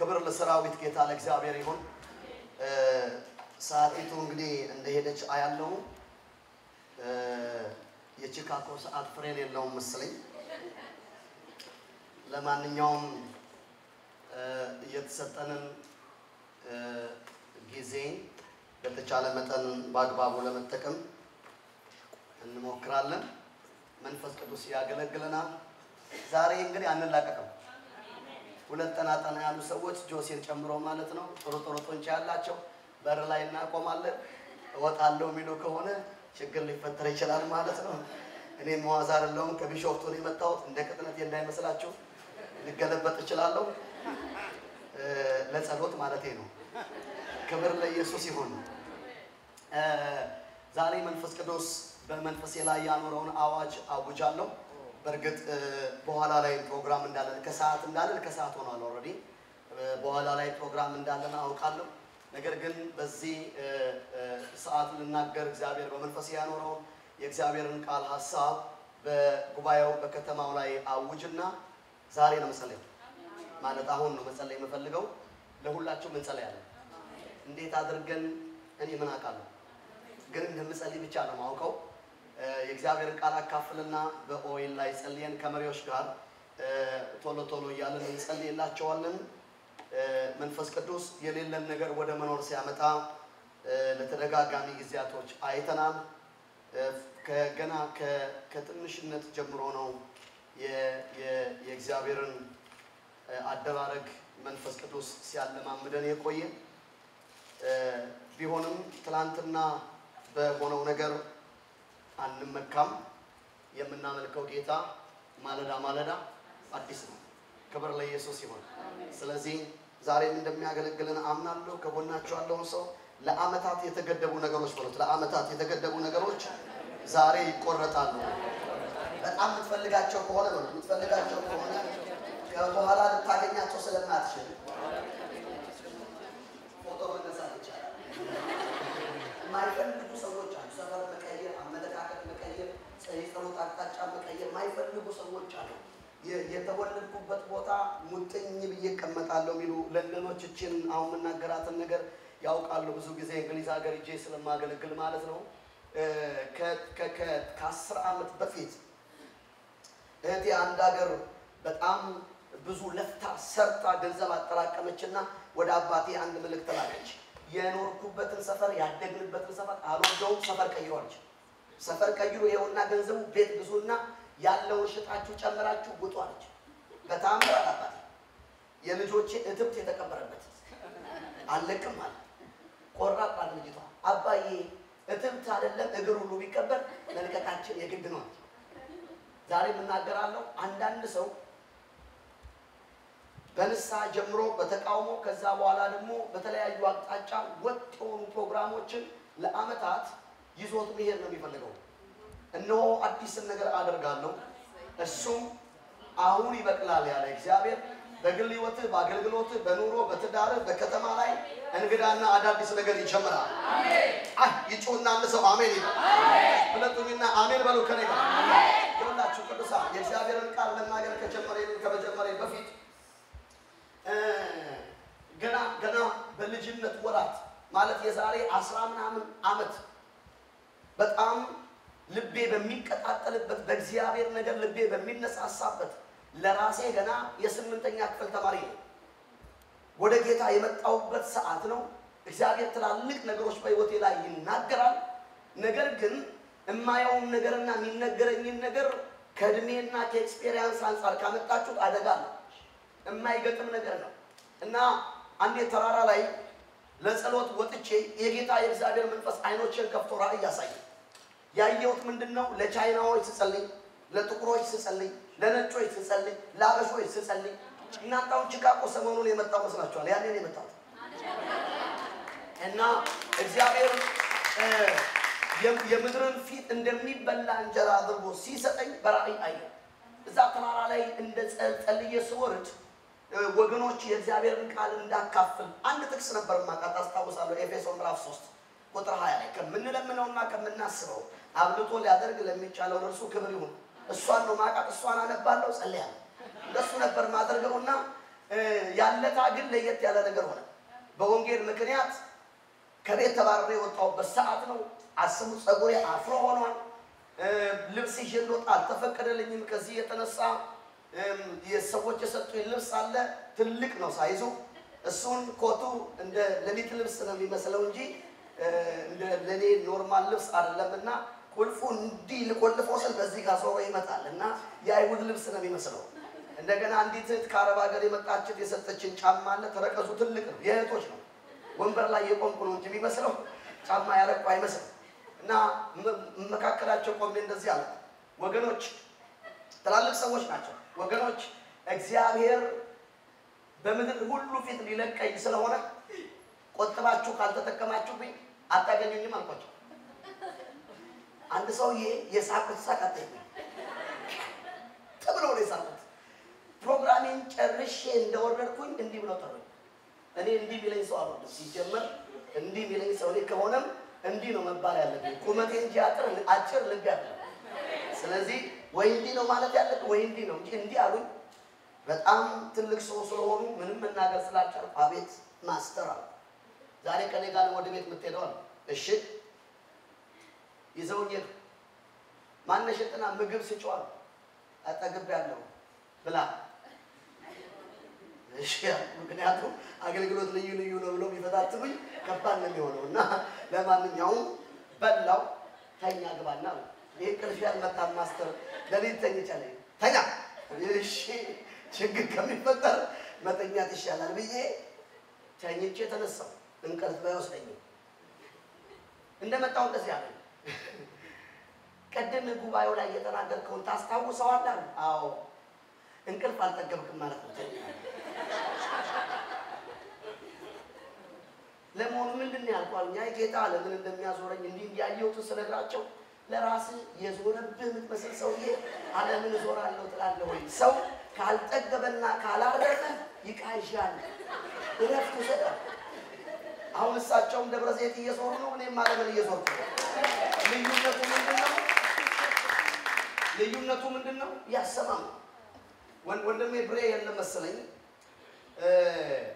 ክብር ለሰራዊት ጌታ ለእግዚአብሔር ይሁን ሰዓቲቱ እንግዲህ እንደሄደች አያለው የቺካጎ ሰዓት ፍሬን የለውም መስለኝ ለማንኛውም የተሰጠንን ጊዜ በተቻለ መጠን ባግባቡ ለመጠቀም እንሞክራለን መንፈስ ቅዱስ ያገለግለናል ዛሬ እንግዲህ አንላቀቅም ሁለት ተናጠና ያሉ ሰዎች ጆሴን ጨምሮ ማለት ነው ጥሩ ጦንቻ ያላቸው በር ላይ እናቆማለን ወጣለው ሚሉ ከሆነ ችግር ሊፈጠር ይችላል ማለት ነው እኔ መዋዛር ለውን ከቢሾፍቱ ነው የመጣሁት እንደ ቅጥነት እንዳይመስላችሁ ልገለበጥ ይችላልው ለጸሎት ማለት ነው ክብር ለኢየሱስ ይሁን ዛሬ መንፈስ ቅዱስ በመንፈሴ ላይ ያኖረውን አዋጅ አውጃለሁ በርግጥ በኋላ ላይ ፕሮግራም እንዳለን ከሰዓት ሆኗል ኦሬዲ በኋላ ላይ ፕሮግራም እንዳለን አውቃለሁ ነገር ግን በዚህ ሰዓት ልናገር እግዚአብሔር በመንፈሴ ያኖረው የእግዚአብሔርን ቃል ሐሳብ በጉባኤው በከተማው ላይ አውጅና ዛሬ ነው መጸለይ ማለት አሁን ነው መጸለይ የምፈልገው ለሁላችሁም እንጸልያለን እንዴት አድርገን እኔ ምን አውቃለሁ ግን እንደምጸልይ ብቻ ነው ማውቀው የእግዚአብሔርን ቃል አካፍልና በኦይል ላይ ጸልየን ከመሪዎች ጋር ቶሎ ያለን እንጸልይላቸዋለን መንፈስ ቅዱስ የሌለን ነገር ወደ መኖር ሲያመጣ ለተደጋጋሚ ጊዜያቶች አይተናል ከገና ከትንሽነት ጀምሮ ነው የእግዚአብሔርን አደራረግ መንፈስ ቅዱስ ሲያለማምደን የቆየ ቢሆንም ትላንትና በሆነው ነገር አንመካም የምናመልከው ጌታ ማለዳ አዲስ ነው ክብር ለኢየሱስ ይሁን ስለዚህ ዛሬም እንደሚያገለግለን አምናለሁ ከጎናችሁ ያለው ሰው ለአመታት የተገደቡ ነገሮች ማለት ለአመታት የተገደቡ ነገሮች ዛሬ ይቆረጣሉ በጣም የምትፈልጋቸው ከሆነ ከበኋላ ልታገኛቸው ስለማትችል ፎቶ መነሳት ይቻላል ማይፈልጉ ሰዎች አሉ ሰፈር መቀየር አመለካከት መቀየር ጸሎት አቅጣጫ መቀየር ማይፈልጉ ሰዎች አሉ የተወለድኩበት ቦታ ሙጥኝ ብዬ ቀመጣለሁ ሚሉ ለነኖች እቺን አሁን መናገራትን ነገር ያውቃሉ ብዙ ጊዜ እንግሊዝ ሀገር እጄ ስለማገለግል ማለት ነው ከ10 አመት በፊት እህቴ አንድ ሀገር በጣም ብዙ ለፍታ ሰርታ ገንዘብ አጠራቀመችና ወደ አባቴ አንድ መልእክት ላከች የኖርኩበትን ሰፈር ያደግንበትን ሰፈር አሮጌው ሰፈር ቀይሮ ይኸውና ገንዘቡ ቤት ብዙና ያለው ሽጣችሁ ጨምራችሁ ጉጡ አለች በጣም አላባት የልጆቼ እትብት የተቀበረበት አለቅም ማለት ቆራጥ ልጅቷ አባዬ እትብት አይደለም እግር ሁሉ ቢቀበር ለልቀቃችን የግድ ነው ዛሬ ምናገራለሁ አንዳንድ ሰው በንሳ ጀምሮ በተቃውሞ ከዛ በኋላ ደግሞ በተለያዩ አቅጣጫ ወጥተው ፕሮግራሞችን ለአመታት ይዞት መሄድ ነው የሚፈልገው እነሆ አዲስ ነገር አደርጋለሁ እሱም አሁን ይበቅላል ያለ እግዚአብሔር በግል ህይወት በአገልግሎት በኑሮ በትዳር በከተማ ላይ እንግዳና አዳዲስ ነገር ይጀምራል አሜን ይጮና ለሰው አሜን ይላል ሁለቱና አሜን በሉ ከኔ ጋር ሁላችሁ ቅዱሳን የእግዚአብሔርን ቃል መናገር ከመጀመሪያ በፊት ገና በልጅነት ወራት ማለት የዛሬ 10 ምናምን አመት በጣም ልቤ በሚቀጣጠልበት በእግዚአብሔር ነገር ልቤ በሚነሳሳበት ለራሴ ገና የ8ኛ ክፍል ተማሪ ነው ወደ ጌታ የመጣውበት ሰዓት ነው እግዚአብሔር ትላልቅ ነገሮች በህይወቴ ላይ ይናገራል ነገር ግን እማየውን ነገርና የሚነገረኝን ነገር ከእድሜና ከኤክስፒሪየንስ አንፃር ካመጣችሁት አደጋ ነው የማይገጥም ነገር ነው እና አንዴ ተራራ ላይ ለጸሎት ወጥቼ የጌታ የእግዚአብሔር መንፈስ አይኖችን ከፍቶ ራእይ ያሳየ ያየሁት ምንድነው ለቻይናዎች ስጸልይ ለጥቁሮች ስጸልይ ለነጮች ስጸልይ ለአበሾች ስጸልይ እናንተው ቺካጎ ሰሞኑን የመጣው መስላችኋል ያኔ ነው የመጣው እና እግዚአብሔር የምድርን ፊት እንደሚበላ እንጀራ አድርጎ ሲሰጠኝ በራእይ አየሁ እዛ ተራራ ላይ እንደ ጸልዬ ስወርድ ወገኖች የእግዚአብሔርን ቃል እንዳካፍል አንድ ጥቅስ ነበር ማቃት አስታውሳለሁ ኤፌሶን ምዕራፍ 3 ቁጥር 20 ላይ ከምንለምነውና ከምናስበው አብልጦ ሊያደርግ ለሚቻለው እርሱ ክብር ይሁን እሷን ነው ማቃት እሷን አነባለሁ ጸልያለሁ እንደሱ ነበር ማድረገውና ያለታ ግን ለየት ያለ ነገር ሆነ። በወንጌል ምክንያት ከቤት ተባረረ የወጣሁበት ሰዓት ነው። አስቡ ጸጉሬ አፍሮ ሆኗል። ልብስ ይዤ ልወጣ አልተፈቀደልኝም። ከዚህ የተነሳ የሰዎች የሰጡኝ ልብስ አለ ትልቅ ነው ሳይዙ። እሱን ኮቱ እንደ ሌሊት ልብስ ነው የሚመስለው እንጂ እንደ ለኔ ኖርማል ልብስ አይደለምና ቁልፉ እንዲህ ልቆልፈው ስል በዚህ ጋር ዞሮ ይመጣልና የአይሁድ ልብስ ነው የሚመስለው። እንደገና አንዲት እህት ከአረብ ሀገር የመጣችት የሰጠችን ጫማ አለ። ተረከዙ ትልቅ ነው፣ የእህቶች ነው። ወንበር ላይ የቆምኩ ነው እንጂ የሚመስለው ጫማ ያረቁ አይመስልም። እና መካከላቸው ቆሜ እንደዚህ አለ፣ ወገኖች ትላልቅ ሰዎች ናቸው። ወገኖች እግዚአብሔር በምድር ሁሉ ፊት ሊለቀኝ ስለሆነ ቆጥባችሁ ካልተጠቀማችሁብኝ አታገኙኝም አልኳቸው። አንድ ሰውዬ የሳቁት ሳቃተኝ ተብሎ ነው የሳቁት። ፕሮግራሚን ጨርሼ እንደወረድኩኝ እንዲህ ብሎ ጠሩኝ። እኔ እንዲህ ቢለኝ ሰው አልወድም። ሲጀመር እንዲህ ቢለኝ ሰው እኔ ከሆነም እንዲህ ነው መባል ያለብኝ። ቁመቴ እንጂ አጭር ልብ ያለ። ስለዚህ ወይ እንዲህ ነው ማለት ያለብኝ ወይ እንዲህ ነው እንጂ እንዲህ አሉኝ። በጣም ትልቅ ሰው ስለሆኑ ምንም መናገር ስላልቻልኩ አቤት ማስተር አሉ። ዛሬ ከኔ ጋር ወደ ቤት የምትሄደው አሉ። እሺ ይዘውኝ ሄዱ። ማነሽትና ምግብ ስጪው አሉ። አጠግቤያለሁ ብላ እሺ ምክንያቱም አገልግሎት ልዩ ልዩ ነው ብሎ ቢፈታትሉኝ ከባድ ነው የሚሆነው እና ለማንኛውም በላው። ተኛ ግባና ይሄ ቅርሽ ያልመጣም ማስተር ለሊት ተኝቻለሁ። ተኛ እሺ ችግር ከሚፈጠር መተኛት ይሻላል ብዬ ተኝቼ ተነሳሁ። እንቅልፍ ባይወስደኝም እንደመጣሁ እንደዚህ አለኝ። ቀደም ጉባኤው ላይ የተናገርከውን ታስታውሰዋለህ? አዎ። እንቅልፍ አልጠገብክም ማለት ነው። ለሞኑ ምንድነው ያልኳልኛ ጌታ ለምን እንደሚያዞረኝ እንዲህ ያየሁት ስለግራቸው ለራስ የዞረብህ የምትመስል ሰውዬ ዓለምን ዞራለሁ ትላለህ ወይ? ሰው ካልጠገበና ካላረፈ ይቃዣል። እረፍት ሰጠ። አሁን እሳቸውም ደብረ ዘይት እየዞሩ ነው፣ እኔም ዓለምን እየዞርኩ ነው። ልዩነቱ ምንድነው? ያሰማም ወንድሜ ብሬ የለም መሰለኝ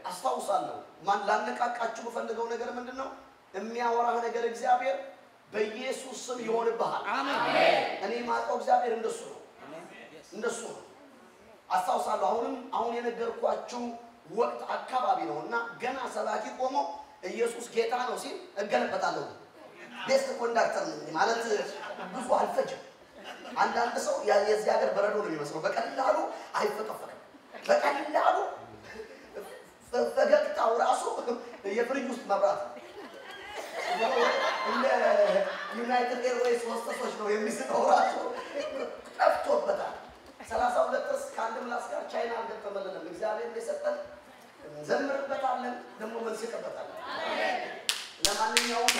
አስታውሳለሁ። ማን ላነቃቃችሁ በፈልገው ነገር ምንድነው? የሚያወራህ ነገር እግዚአብሔር በኢየሱስ ስም ይሆንብሃል። አሜን። እኔ ማውቀው እግዚአብሔር እንደሱ ነው። እንደሱ ነው። አስታውሳለሁ። አሁን የነገርኳችሁ ወቅት አካባቢ ነውና ገና ሰባኪ ቆሞ ኢየሱስ ጌታ ነው ሲል እገለበጣለሁ። ቤስት ኮንዳክተር ነኝ ማለት ብዙ አልፈጅም። አንዳንድ ሰው የዚህ ሀገር በረዶ ነው የሚመስለው። በቀላሉ አይፈቀፈቅም። በቀላሉ ፈገግታው ራሱ የፍሪጅ ውስጥ መብራት ነው። እንደ ዩናይትድ ኤርዌይስ ሆስተሶች ነው የሚስቀው ራሱ ጠፍቶበታል። 32 ጥርስ ከአንድ ምላስ ጋር ቻይና አልገጠመልንም። እግዚአብሔር የሰጠን እንዘምርበታለን፣ ደግሞ እንስቅበታለን። ለማንኛውም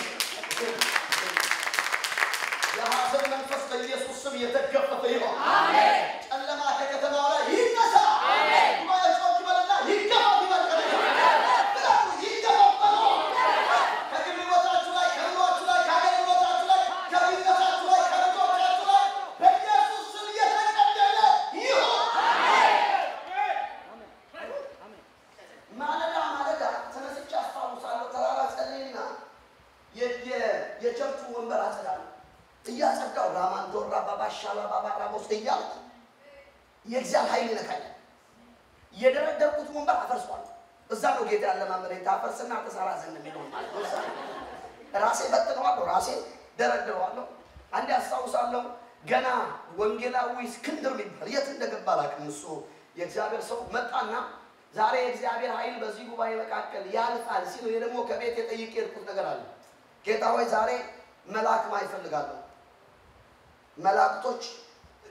የሐዘን መንፈስ በኢየሱስ ስም የተገፈፈ ይሁን። አሜን። ጨለማ ከከተማው ላይ ይነሳ። አሜን። ጉባኤዎች በለና ይገፋ ይበርከለ። የቸርቹ ወንበር አጸዳለሁ። እያጸዳሁ ራማንዶራ ባባሻላ ባባራቦስ እያልኩ የእግዚአብሔር ኃይል ይነካኛል። የደረደርኩት ወንበር አፈርሷል። እዛ ነው ጌታ ያለማመደኝ። ታፈርስና ተሰራ ዘንድ የሚለው ማለት ነው። ራሴ በትነዋለሁ፣ ራሴ ደረደረዋለሁ። አንዴ አስታውሳለሁ ገና ወንጌላዊ እስክንድር የሚባል የት እንደገባ አላውቅም። እሱ የእግዚአብሔር ሰው መጣና ዛሬ የእግዚአብሔር ኃይል በዚህ ጉባኤ መካከል ያልፋል ሲል እኔ ደግሞ ከቤት የጠይቄ የሄድኩት ነገር አለ። ጌታ ሆይ ዛሬ መልአክ ማይፈልጋለሁ፣ መላእክቶች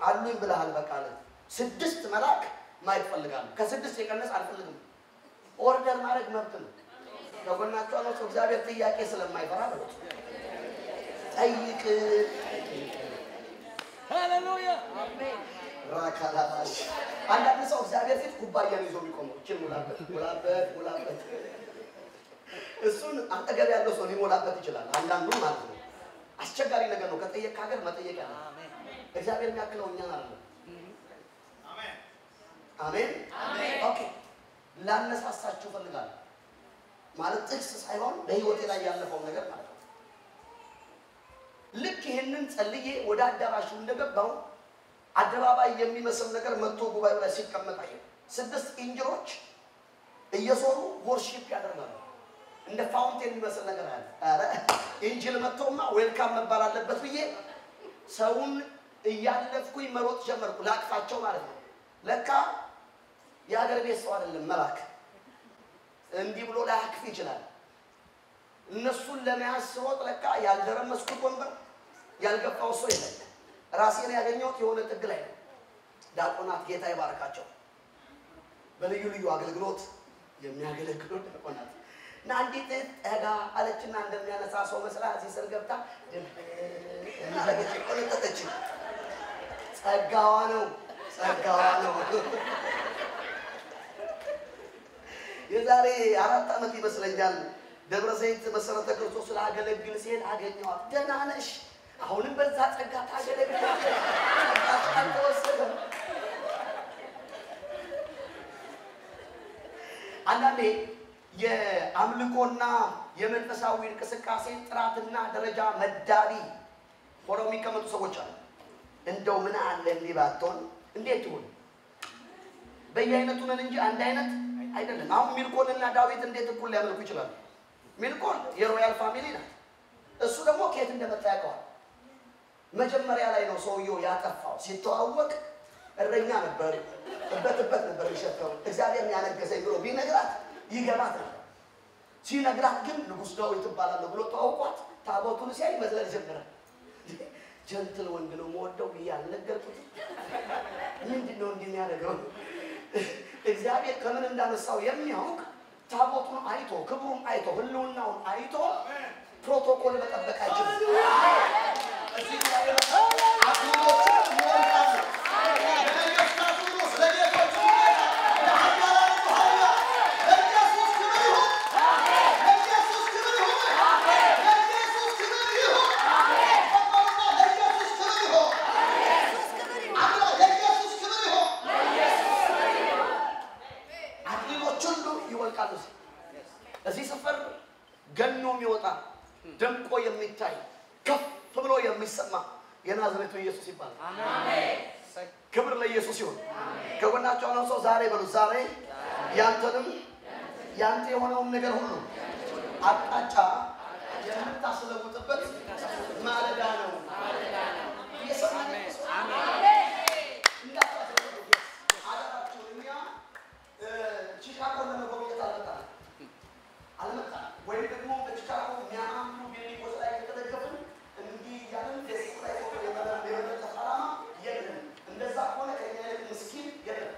አሉኝ ብለሃል። በቃ አለ 6 መልአክ ማይፈልጋለሁ፣ ከ6 የቀነሰ አልፈልግም። ኦርደር ማድረግ መብት ነው። ለጎናቸው ነው እግዚአብሔር ጥያቄ ስለማይፈራ ነው። ጠይቅ። ሃሌሉያ አሜን። ራካላባሽ አንዳንድ ሰው እግዚአብሔር ፊት ኩባያን ይዞ የሚቆመው እቺ ሙላበት እሱን አጠገብ ያለው ሰው ሊሞላበት ይችላል። አንዳንዱ ማለት ነው። አስቸጋሪ ነገር ነው። ከጠየቅ ሀገር መጠየቅ ያለ እግዚአብሔር የሚያክለው እኛን አይደለም። አሜን አሜን አሜን። ኦኬ ላነሳሳችሁ ፈልጋለሁ ማለት ጥቅስ ሳይሆን በህይወቴ ላይ ያለፈው ነገር ማለት ነው ልክ ይሄንን ጸልዬ ወደ አዳራሹ እንደገባው አደባባይ የሚመስል ነገር መጥቶ ጉባኤው ላይ ሲቀመጥ አየሁ 6 ኢንጅሮች እየዞሩ ወርሺፕ ያደርጋሉ እንደ ፋውንቴን የሚመስል ነገር አለ አረ ኢንጅል መጥቶማ ዌልካም መባል አለበት ብዬ ሰውን እያለፍኩኝ መሮጥ ጀመርኩ ላቅፋቸው ማለት ነው ለካ የሀገር ቤት ሰው አይደለም መልአክ እንዲህ ብሎ ላክፍ ይችላል እነሱን ለመያዝ ስሮጥ ለካ ያልደረመስኩት ወንበር ያልገፋው ሰው የለም ራሴን ያገኘሁት የሆነ ጥግ ላይ ነው ዳቆናት ጌታ ይባርካቸው በልዩ ልዩ አገልግሎት የሚያገለግሉ ዳቆናት እና አንዲት ጠጋ አለችና እንደሚያነሳ ሰው መስላ ሲሰር ገብታ እና ለገጭ ቆለጠች ጸጋዋ ነው የዛሬ 4 ዓመት ይመስለኛል ደብረ ዘይት መሰረተ ክርስቶስ ስላገለግል ሲል አገኘዋት ደህና ነሽ አሁንም በዛ ጸጋ ታገለግላለሽ አታወሰደ አንዳንዴ የአምልኮና የመንፈሳዊ እንቅስቃሴ ጥራትና ደረጃ መዳቢ ሆነው የሚቀመጡ ሰዎች አሉ እንደው ምን አለ ሊባቶን እንዴት ይሁን በየአይነቱ ነን እንጂ አንድ አይነት አይደለም አሁን ሚልኮልና ዳዊት እንዴት እኩል ሊያመልኩ ይችላሉ ሚልኮል የሮያል ፋሚሊ ነው እሱ ደግሞ ከየት እንደመጣ ያውቃል መጀመሪያ ላይ ነው ሰውየው ያጠፋው ሲተዋወቅ እረኛ ነበር እበትበት ነበር ይሸፈው እግዚአብሔር ያነገሰኝ ብሎ ቢነግራት ይገባት ነበር ሲነግራት ግን ንጉስ ዳዊት ይባላል ብሎ ተዋውቋት ታቦቱን ሲያይ መዝለል ጀመረ ጀንትል ወንድ ነው ሞደው ያልነገርኩት ምንድነው እንደሚያደርገው እግዚአብሔር ከምን እንዳነሳው የሚያውቅ ታቦቱን አይቶ ክብሩን አይቶ ህልውናውን አይቶ ፕሮቶኮል መጠበቅ አይችልም እዚህ ላይ አጥሞች ሞልታል እዚህ ሰፈር ገኖ የሚወጣ ደምቆ የሚታይ ከፍ ብሎ የሚሰማ የናዝሬቱ ኢየሱስ ይባላል አሜን ክብር ለኢየሱስ ይሁን ከጎናቸው ነው ሰው ዛሬ በሉ ዛሬ ያንተንም ያንተ የሆነውን ነገር ሁሉ አጣጫ የምታስለውጥበት ማለዳ ነው አሜን ቺካጎ ለመጎብኘት አልመጣም ወይ ደግሞ በቺካጎ የሚያማምሩ ቢልዲንጎች ላይ የተደገፉን እንዲህ ያለን ፌስቡክ ላይ ፎቶ የመለጠፍ ዓላማ የለም እንደዛ ከሆነ ከእኛ ይልቅ ምስኪን የለም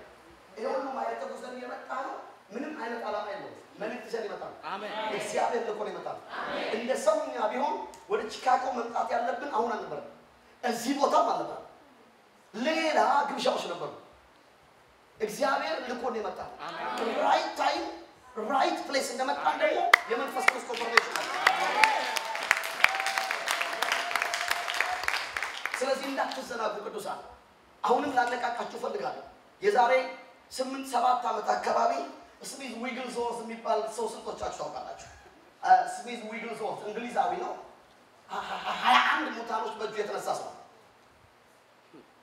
ይሄ ሁሉ ማለት ተጉዘን የመጣ ነው ምንም አይነት ዓላማ የለውም መልእክት ይዘን ይመጣል አሜን እግዚአብሔር ልኮን ይመጣል እንደ ሰውኛ ቢሆን ወደ ቺካጎ መምጣት ያለብን አሁን አልነበረም እዚህ ቦታም አልነበረም ሌላ ግብዣዎች ነበሩ እግዚአብሔር ልኮን ይመጣል ራይት ታይም ራይት ፕሌስ እንደመጣ ደግሞ የመንፈስ ቅዱስ ኮንፈርሜሽን አለ ስለዚህ እንዳትዘናጉ ቅዱሳን አሁንም ላነቃቃችሁ ፈልጋለሁ የዛሬ 8-7 ዓመት አካባቢ ስሚዝ ዊግልስወርዝ የሚባል ሰው ስንቶቻችሁ ታውቃላችሁ ስሚዝ ዊግልስወርዝ እንግሊዛዊ ነው 21 ሙታኖች በእጁ የተነሳ ሰው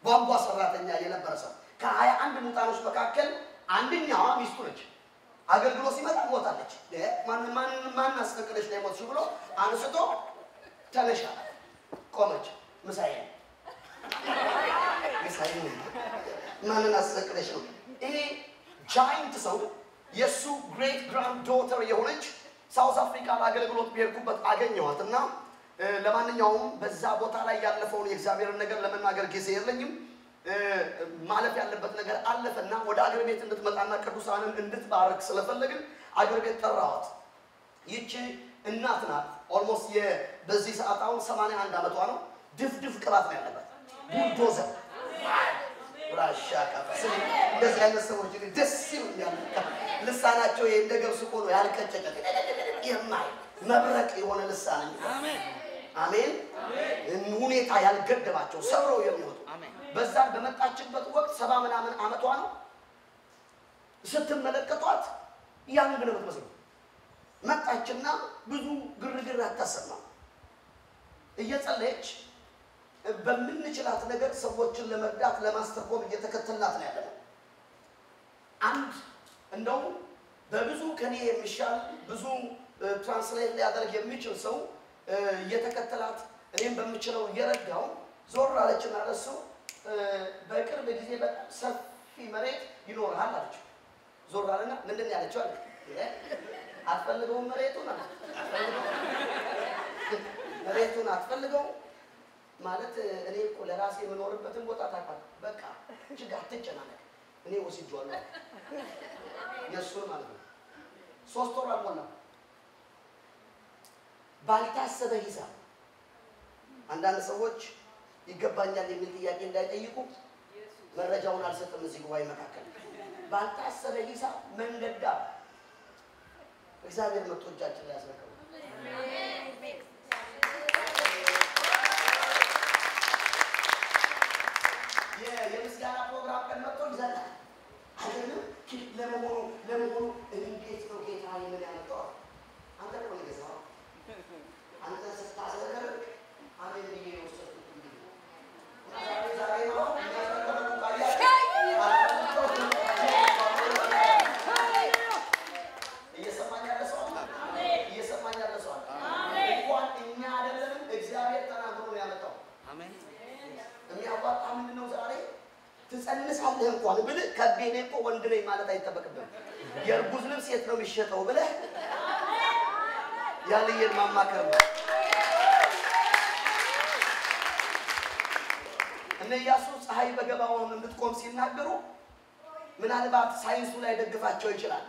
ቧንቧ ሰራተኛ የነበረ ሰው ከ21 ሙታኖች መካከል አንደኛዋ ሚስቱ ነች አገልግሎት ሲመጣ ሞታለች ማን አስፈቅደሽ ነው ሞትሽ ብሎ አንስቶ ተነሻ ቆመች ምሳዬ ማንን አስፈቅደሽ ነው ይሄ ጃይንት ሰው የሱ ግሬት ግራንድ ዶተር የሆነች ሳውዝ አፍሪካ አገልግሎት ቢሄድኩበት አገኘዋትና ለማንኛውም በዛ ቦታ ላይ ያለፈውን የእግዚአብሔርን ነገር ለመናገር ጊዜ የለኝም ማለፍ ያለበት ነገር አለፈና ወደ አገር ቤት እንድትመጣና ቅዱሳንን እንድትባርክ ስለፈለግን አገር ቤት ጠራዋት ይቺ እናት ናት ኦልሞስት በዚህ ሰዓት አሁን 81 ዓመቷ ነው ድፍድፍ ቅባት ነው ያለበት ቡልዶዘር ራሻ ካፈስ እንደዚህ አይነት ሰዎች ደስ ይሉኛል ልሳናቸው እንደገብስ ቆሎ ያልቀጨጨ የማይ መብረቅ የሆነ ልሳን አሜን አሜን ሁኔታ ያልገደባቸው ሰብረው የሚወጡ በዛን በመጣችበት ወቅት 70 ምናምን ዓመቷ ነው ስትመለከቷት ያንግ ነው የምትመስለው መጣችና ብዙ ግርግር አታሰማ እየጸለየች በምንችላት ነገር ሰዎችን ለመርዳት ለማስተርጎም እየተከተላት ነው ያለው አንድ እንደው በብዙ ከኔ የሚሻል ብዙ ትራንስሌት ሊያደርግ የሚችል ሰው እየተከተላት እኔም በምችለው እየረዳው ዞር አለችና ለሱ በቅርብ ጊዜ በጣም ሰፊ መሬት ይኖርሃል አለች ዞር አለና ምንድን ያለችው አለ አትፈልገው መሬቱን አትፈልገው ማለት እኔ እኮ ለራሴ የምኖርበትን ቦታ ታውቃለህ በቃ እጅግ አትጨናነቅ እኔ ወስጄዋለሁ የሱን ማለት ነው 3 ወር አልሞላም ባልታሰበ ሂሳብ አንዳንድ ሰዎች ይገባኛል የሚል ጥያቄ እንዳይጠይቁ መረጃውን አልሰጥም እዚህ ጉባኤ መካከል ባልታሰበ ሂሳብ መንገድ ዳር እግዚአብሔር መጥቶጃችን ላይ ያስረከው የምስጋና ፕሮግራም ቀን መጥቶ ይዘናል አይደለም ለመሆኑ እንዴት ነው ጌታ ይምን ያመጣው አንተ እኮ ነው አንተ ስታዘከር አሜን ብዬ ወሰድኩት ዛሬ ነው እየሰማኝ ያለ ሰው እንኳን እኛ አይደለም እግዚአብሔር ተናግሮ ነው ያመጣው አሜን የሚያዋጣ ምንድነው ዛሬ ትጸንሳለህ እንኳን ብለህ ከቤኔ እኮ ወንድ ነኝ ማለት አይተበቅብም የርጉዝ ልብስ የት ነው የሚሸጠው ብለህ ያልየን ማማከር ነው እነ ኢያሱ ፀሐይ በገባውን እንድትቆም ሲናገሩ ምናልባት ሳይንሱ ላይ ደግፋቸው ይችላል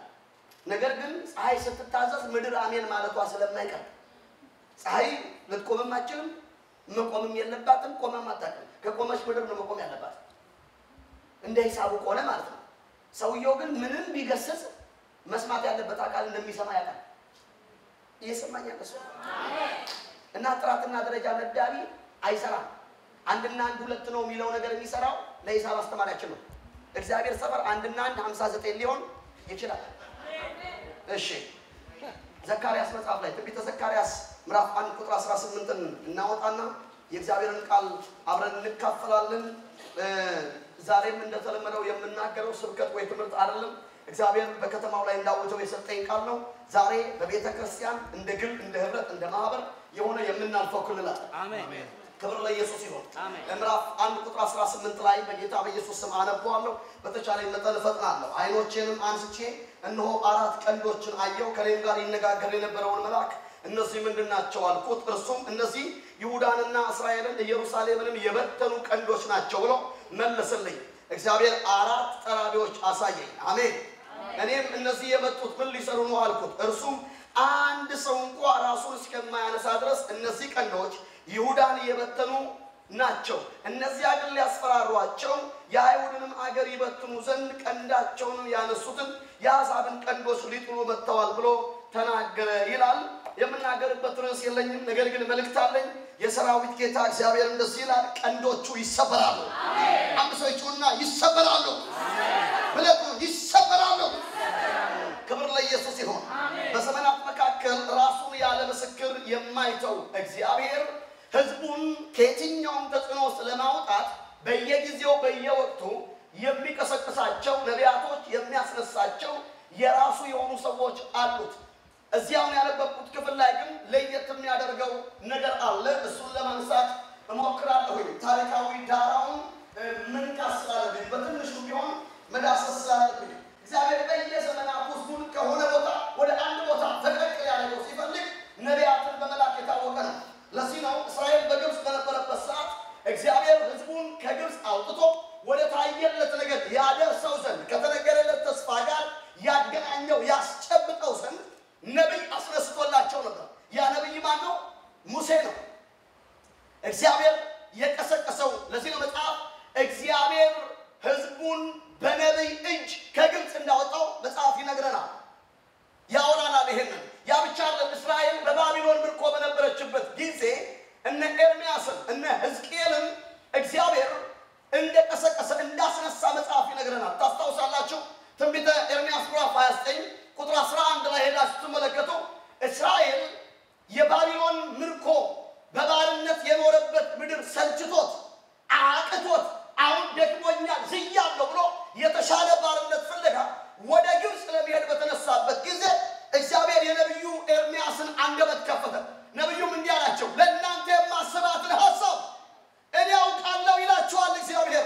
ነገር ግን ፀሐይ ስትታዘዝ ምድር አሜን ማለቷ ስለማይቀር ፀሐይ ልትቆምም አትችልም መቆምም የለባትም ቆመም አታውቅም ከቆመች ምድር ነው መቆም ያለባት እንደ ሂሳቡ ቆነ ማለት ነው ሰውየው ግን ምንም ቢገሰጽ መስማት ያለበት አካል እንደሚሰማ ያውቃል እየሰማኝ ያለ ሰው እና ጥራትና ደረጃ መዳቢ አይሰራም አንድና አንድ ሁለት ነው የሚለው ነገር የሚሰራው ለሂሳብ አስተማሪያችን ነው እግዚአብሔር ሰፈር አንድና አንድ 59 ሊሆን ይችላል እሺ ዘካርያስ መጽሐፍ ላይ ትንቢተ ዘካርያስ ምዕራፍ 1 ቁጥር 18ን እናወጣና የእግዚአብሔርን ቃል አብረን እንካፈላለን ዛሬም እንደተለመደው የምናገረው ስብከት ወይ ትምህርት አይደለም እግዚአብሔር በከተማው ላይ እንዳወጀው የሰጠኝ ቃል ነው ዛሬ በቤተ ክርስቲያን እንደ ግል እንደ ህብረት እንደ ማህበር የሆነ የምናልፈው ክልላት አሜን ክብር ለኢየሱስ ይሁን ምዕራፍ 1 ቁጥር 18 ላይ በጌታ በኢየሱስ ስም አነባዋለሁ በተቻለኝ መጠን ፈጥናለሁ አይኖቼንም አንስቼ እነሆ 4 ቀንዶችን አየሁ ከኔም ጋር ይነጋገር የነበረውን መልአክ እነዚህ ምንድናቸው አልኩት እርሱም እነዚህ ይሁዳንና እስራኤልን ኢየሩሳሌምንም የበተኑ ቀንዶች ናቸው ብሎ መለሰልኝ እግዚአብሔር 4 ጠራቢዎች አሳየኝ አሜን እኔም እነዚህ የመጡት ምን ሊሰሩ ነው አልኩት እርሱም አንድ ሰው እንኳን ራሱን እስከማያነሳ ድረስ እነዚህ ቀንዶች ይሁዳን የበተኑ ናቸው እነዚህ አገር ሊያስፈራሯቸው የአይሁድንም አገር ይበትኑ ዘንድ ቀንዳቸውን ያነሱትን የአሕዛብን ቀንዶች ሊጥሉ መጥተዋል ብሎ ተናገረ ይላል የምናገርበት ርዕስ የለኝም ነገር ግን መልእክት አለኝ የሰራዊት ጌታ እግዚአብሔር እንደዚህ ይላል ቀንዶቹ ይሰበራሉ አሜን አምሰይቹና ይሰበራሉ አሜን ብለቱ ይሰበራሉ ክብር ለኢየሱስ ይሁን በዘመናት መካከል ራሱን ያለ ምስክር የማይተው እግዚአብሔር ህዝቡን ከየትኛውም ተጽዕኖ ለማውጣት በየጊዜው በየወቅቱ የሚቀሰቅሳቸው ነቢያቶች የሚያስነሳቸው የራሱ የሆኑ ሰዎች አሉት እዚያው ያለበቁት ክፍል ላይ ግን ለየት የሚያደርገው ነገር አለ እሱን ለማንሳት እሞክራለሁ ታሪካዊ ዳራውን ምን ካስላለብኝ በትንሹ ቢሆን መዳሰስ ስላለብኝ እግዚአብሔር በየዘመናቱ ህዝቡን ከሆነ ቦታ ወደ አንድ ቦታ ፈቀቅ ያደርገው ሲፈልግ ነቢያትን በመላክ የታወቀ ነው ለዚህ ነው እስራኤል በግብጽ በነበረበት ሰዓት እግዚአብሔር ህዝቡን ከግብጽ አውጥቶ ወደ ታየለት ነገር ያደርሰው ዘንድ ከተነገረለት ተስፋ ጋር ያገናኘው ያስጨብጠው ዘንድ ነብይ አስነስቶላቸው ነበር ያ ነብይ ማን ነው ሙሴ ነው እግዚአብሔር የቀሰቀሰው ለዚህ ነው መጽሐፍ እግዚአብሔር ህዝቡን በነብይ እጅ ከግብጽ እንዳወጣው መጽሐፍ ይነግረናል ያወራናል ይሄንን ያ ብቻ አይደለም እስራኤል በባቢሎን ምርኮ በነበረችበት ጊዜ እነ ኤርሚያስን እነ ሕዝቅኤልን እግዚአብሔር እንደቀሰቀሰ እንዳስነሳ መጽሐፍ ይነግረናል ታስታውሳላችሁ ትንቢተ ኤርሚያስ ምዕራፍ 29 ቁጥር አንደበት ከፈተ። ነብዩም እንዲህ አላቸው ለእናንተ የማስባትን ሐሳብ እኔ አውቃለሁ ይላችኋል እግዚአብሔር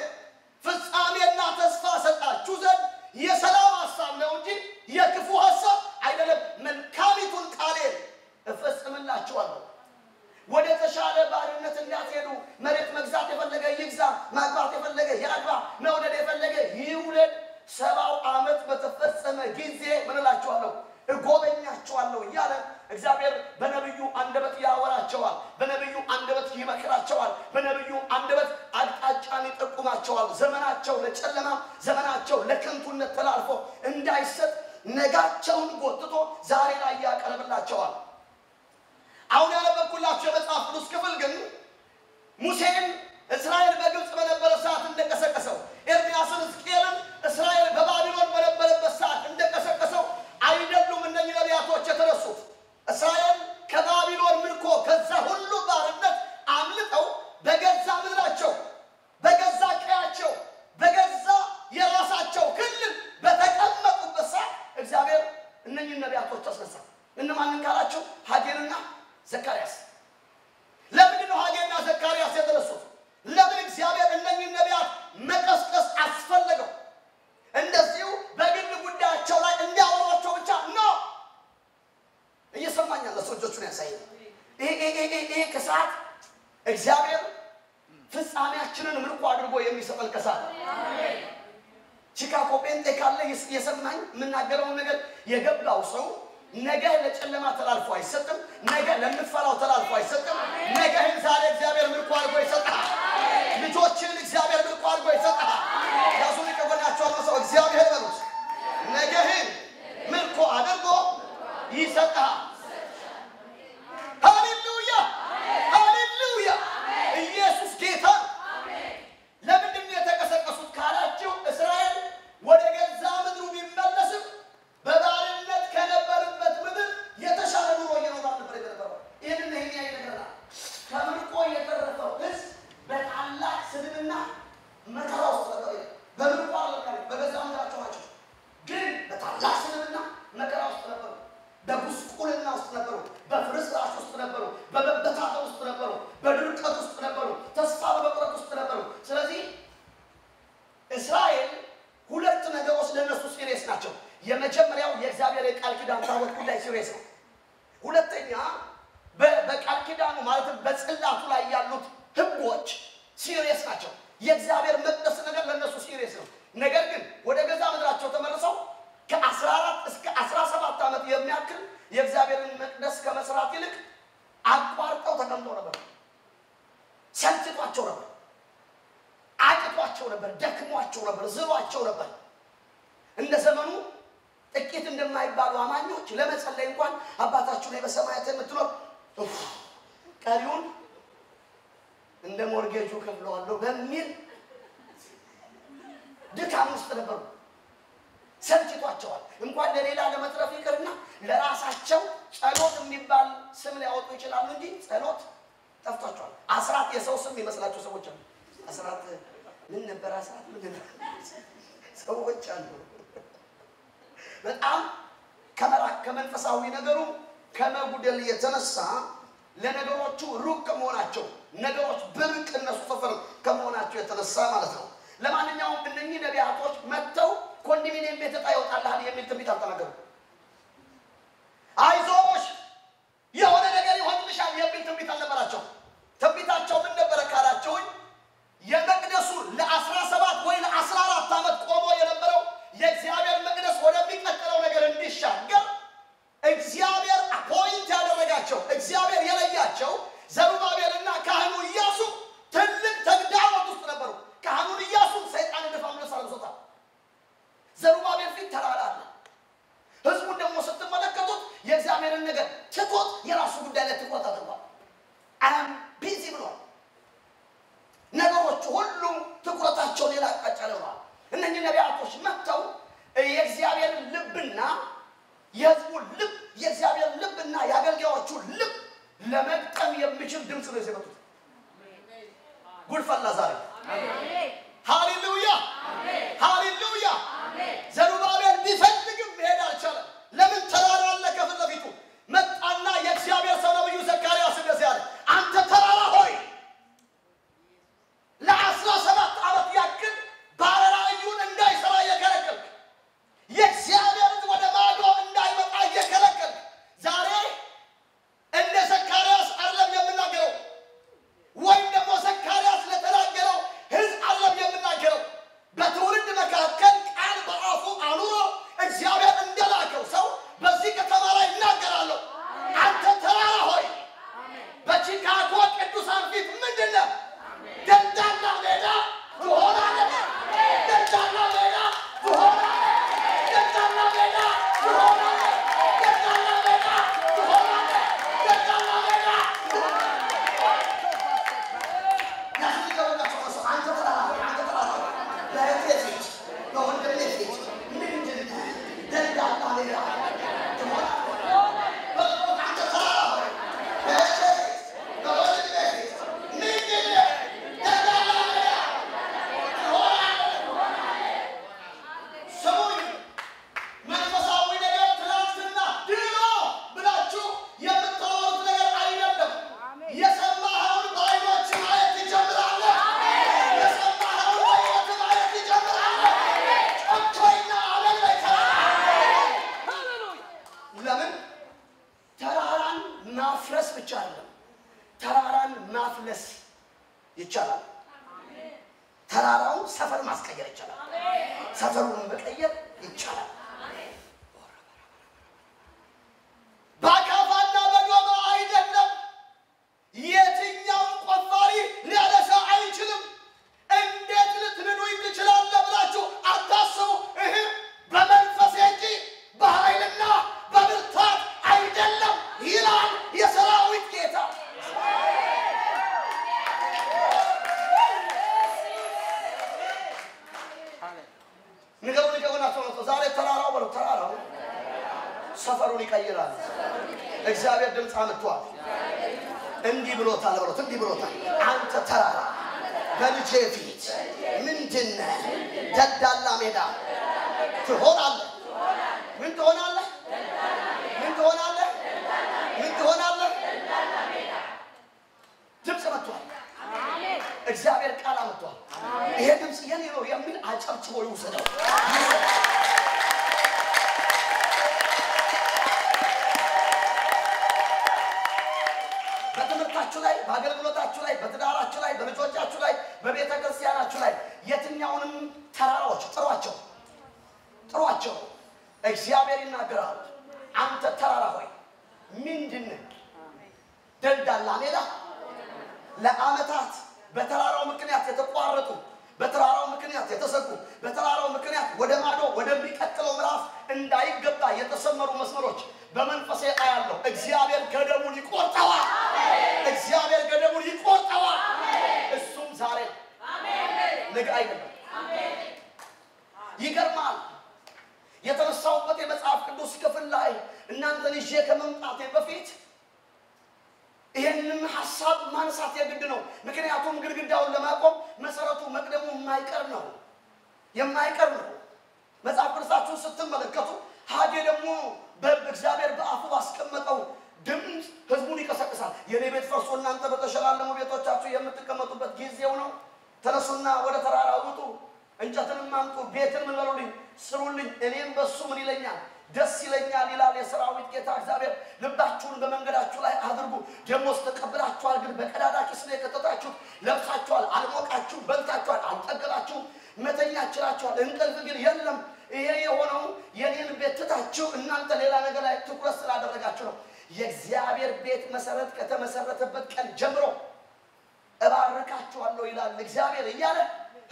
ፍጻሜና ተስፋ ሰጣችሁ ዘንድ የሰላም ሐሳብ ነው እንጂ የክፉ ሐሳብ አይደለም መልካሚቱን ቃሌን እፈጽምላችኋለሁ ወደ ተሻለ ባርነት እንዳትሄዱ መሬት መግዛት የፈለገ ይግዛ ማግባት የፈለገ ያግባ መውለድ የፈለገ ይውለድ 70 ዓመት በተፈጸመ ጊዜ ምን እላችኋለሁ እጎበኛችኋለሁ እያለ እግዚአብሔር በነብዩ አንደበት ያወራቸዋል በነብዩ አንደበት ይመክራቸዋል በነብዩ አንደበት አቅጣጫን ይጠቁማቸዋል ዘመናቸው ለጨለማ ዘመናቸው ለከንቱነት ተላልፎ እንዳይሰጥ ነጋቸውን ጎትቶ ዛሬ ላይ ያቀርብላቸዋል አሁን ያነበብኩላችሁ የመጽሐፍ ቅዱስ ክፍል ግን ሙሴን እስራኤል በግብጽ በነበረ ሰዓት እንደቀሰቀሰው ኤርሚያስን ሕዝቅኤልን እስራኤል በባቢሎን በነበረበት ሰዓት እንደቀሰቀሰው አይደሉም እነዚህ ነቢያቶች የተነሱት እስራኤል ከባቢሎን ምርኮ ከዛ ሁሉ ባርነት አምልጠው በገዛ ምድራቸው በገዛ ቀያቸው በገዛ የራሳቸው ክልል በተቀመጡበት ሰዓት እግዚአብሔር እነዚህ ነቢያቶች አስነሳ እነማንን ካላችሁ ሐጌንና ዘካርያስ ለምን ነው ሐጌንና ዘካርያስ የተነሱት ለምን እግዚአብሔር እነዚህ ነቢያት መቀስቀስ አስፈለገው እንደዚሁ በግል ጉዳያቸው ላይ እንዲያወሯቸው ብቻ ነው እየሰማኛል ለሰዎቹን ያሳይ ይሄ ከሰዓት እግዚአብሔር ፍጻሜያችንን ምርኮ አድርጎ የሚሰጠን ከሰዓት አሜን ቺካጎ ጴንጤ ካለ የሰማኝ ምናገረው ነገር የገባው ሰው ነገ ለጨለማ ተላልፎ አይሰጥም ነገ ለምትፈራው ተላልፎ አይሰጥም ነገህን ዛሬ እግዚአብሔር ምርኮ አድርጎ ይሰጣል ልጆችን እግዚአብሔር ምርኮ አድርጎ ይሰጣል ያሱን ከጎናቸው ነው ሰው እግዚአብሔር በሉት ነገህን ምርኮ አድርጎ ይሰጣል ሃሌሉያ ሃሌሉያ ኢየሱስ ጌታ አሜን ለምንድን ነው የተቀሰቀሱት ካላችሁ እስራኤል ወደ ገዛ ምድሩ ቢመለስም በባርነት ከነበረበት ምድር የተሻለ ኑሮ እየኖረ ነበር የተነበረው ይሄንን ይነግረናል ከምርኮ የተረፈው ህዝብ በታላቅ ስድብና መከራ ውስጥ ነበር በምርኮ አለቀ በገዛ ምድራቸው ናቸው ግን በታላቅ ስድብና መከራ ውስጥ ነበሩ በጉስቁልና ውስጥ ነበሩ በፍርስራሽ ውስጥ ነበሩ በመበታተን ውስጥ ነበሩ በድርቀት ውስጥ ነበሩ ተስፋ በመቁረጥ ውስጥ ነበሩ ስለዚህ እስራኤል ሁለት ነገሮች ለነሱ ሲሪየስ ናቸው የመጀመሪያው የእግዚአብሔር የቃል ኪዳን ታቦት ጉዳይ ሲሪየስ ነው ሁለተኛ በቃል ኪዳኑ ማለት በጽላቱ ላይ ያሉት ህጎች ሲሪየስ ናቸው የእግዚአብሔር መቅደስ ነገር ለነሱ ሲሪየስ ነው ነገር ግን ወደ ገዛ ምድራቸው ተመልሰው ከ14 እስከ 17 ዓመት የሚያክል የእግዚአብሔርን መቅደስ ከመስራት ይልቅ አቋርጠው ተቀምጠው ነበር ሰልችቷቸው ነበር አቅቷቸው ነበር ደክሟቸው ነበር ዝሏቸው ነበር እንደ ዘመኑ ጥቂት እንደማይባሉ አማኞች ለመጸለይ እንኳን አባታችሁ ላይ በሰማያት የምትኖር ቀሪውን እንደ ሞርጌጁ ከፍለዋለሁ በሚል ድካም ውስጥ ነበሩ ሰልችቷቸዋል እንኳን ለሌላ ለመትረፍ ይቅርና ለራሳቸው ጸሎት የሚባል ስም ሊያወጡ ይችላሉ እንጂ ጸሎት ጠፍቷቸዋል አስራት የሰው ስም ይመስላችሁ ሰዎች አሉ አስራት ምን ነበር አስራት ምን ሰዎች አሉ በጣም ከመንፈሳዊ ነገሩ ከመጉደል የተነሳ ለነገሮቹ ሩቅ ከመሆናቸው ነገሮች ብርቅ እነሱ ሰፈር ከመሆናቸው የተነሳ ማለት ነው ለማንኛውም እነኚህ ነቢያቶች መጥተው ኮንዶሚኒየም ቤት ታይወጣልሃል የሚል ትንቢት አልተናገሩ አይዞሽ የሆነ ነገር ይሆንልሻል የሚል ትንቢት አልነበራቸው ትንቢታቸው ምን ነበር ካላቸው የመቅደሱ ለ17 ወይ ለ14 ዓመት ቆሞ የነበረው የእግዚአብሔር መቅደስ ወደሚቀጥለው ነገር እንዲሻገር እግዚአብሔር አፖይንት ያደረጋቸው እግዚአብሔር የለያቸው ዘሩባቤልና ካህኑ ኢያሱ ትልቅ ተግዳሮት ውስጥ ነበሩ ካህኑን ኢያሱ ሰይጣን እንደፋምለስ አልዞታል ዘሩባቤል ፊት ተራራ አለ ህዝቡ ደግሞ ስትመለከቱት የእግዚአብሔርን ነገር ትቶት የራሱ ጉዳይ ላይ ትኩረት አድርጓል አም ቢዚ ብሏል ነገሮች ሁሉ ትኩረታቸው ሌላ አቅጣጫ ላይ ሆኗል እነኚህ ነቢያቶች መጥተው የእግዚአብሔር ልብና የህዝቡ ልብ የእግዚአብሔር ልብና የአገልጋዮቹ ልብ ለመቅጠም የሚችል ድምፅ ነው የሰጡት ጉልፈላ ዛሬ አሜን ሃሌሉያ አሜን ሃሌሉያ አሜን ዘሩባቤል ቢፈልግም መሄድ አልቻለም ለምን ተራራ አለ ከፊት ለፊቱ መጣና የእግዚአብሔር ተራራን ማፍረስ ብቻ አይደለም ተራራን ማፍለስ ይቻላል ተራራው ሰፈር ማስቀየር ይቻላል ሰፈሩን መቀየር ይቻላል ባካፋና በዶማ አይደለም የትኛው ቆፋሪ ሊያነሳ አይችልም እንዴት ልትነዱኝ ትችላለህ ብላችሁ አታስቡ እህ በመንፈስ እንጂ በኃይልና በብርታት አይደለም ይላል የሰራዊት ጌታ ንገሩና ዛሬ ተራራው በለው ተራራው ሰፈሩን ይቀይራል እግዚአብሔር ድምጽ አመጣው እንዲህ ብሎታል ብሎት እንዲህ ብሎታል አንተ ተራራ በልጄ ፊት ምንድነው ደዳላ ሜዳ ትሆናለህ ምን ትሆናለህ ምን ትሆናለህ ምን ትሆናለህ ድምጽ መጥቷል አሜን እግዚአብሔር ቃል አመጣው ይሄ ድምጽ የኔ ነው የሚል አጨብጭቦ ይወሰደው በትምህርታችሁ ላይ በአገልግሎታችሁ ላይ በትዳራችሁ ላይ በልጆቻችሁ ላይ በቤተ ክርስቲያናችሁ ላይ የትኛውንም ተራራዎች ጥሯቸው እግዚአብሔር ይናገራል አንተ ተራራ ሆይ ምንድነው ደልዳላ ሜዳ ለአመታት በተራራው ምክንያት የተቋረጡ በተራራው ምክንያት የተሰቁ በተራራው ምክንያት ወደ ማዶ ወደሚቀጥለው ምዕራፍ እንዳይገባ የተሰመሩ መስመሮች በመንፈሴ አያለው እግዚአብሔር ገደቡን ይቆርጠዋል እግዚአብሔር ገደቡን ይቆርጠዋል እሱም ዛሬ አሜን ነገ አይደለም አሜን ይገርማል የተነሳውበት የመጽሐፍ ቅዱስ ክፍል ላይ እናንተን ይዤ ከመምጣቴ በፊት ይሄንን ሐሳብ ማንሳት የግድ ነው ምክንያቱም ግድግዳውን ለማቆም መሰረቱ መቅደሙ የማይቀር ነው መጽሐፍ ቅዱሳችሁን ስትመለከቱ ሐጌ ደግሞ በእግዚአብሔር በአፉ አስቀመጠው ድምጽ ህዝቡን ይቀሰቅሳል የኔ ቤት ፈርሶ እናንተ በተሸላለሙ ቤቶቻችሁ የምትቀመጡበት ጊዜው ነው ተነሱና ወደ ተራራው ውጡ እንጨትንም አምጡ ቤትን ምን በሉልኝ ስሩልኝ እኔም በሱ ምን ይለኛል ደስ ይለኛል ይላል የሰራዊት ጌታ እግዚአብሔር ልባችሁን በመንገዳችሁ ላይ አድርጉ ደሞስ ተቀበላችኋል ግን በቀዳዳ ኪስ ነው የከተታችሁ ለብሳችኋል አልሞቃችሁ በልታችኋል አልጠገባችሁ መተኛችኋል እንቅልፍ ግን የለም ይሄ የሆነው የኔን ቤት ትታችሁ እናንተ ሌላ ነገር ላይ ትኩረት ስላደረጋችሁ ነው የእግዚአብሔር ቤት መሰረት ከተመሰረተበት ቀን ጀምሮ እባርካችኋለሁ ይላል እግዚአብሔር እያለ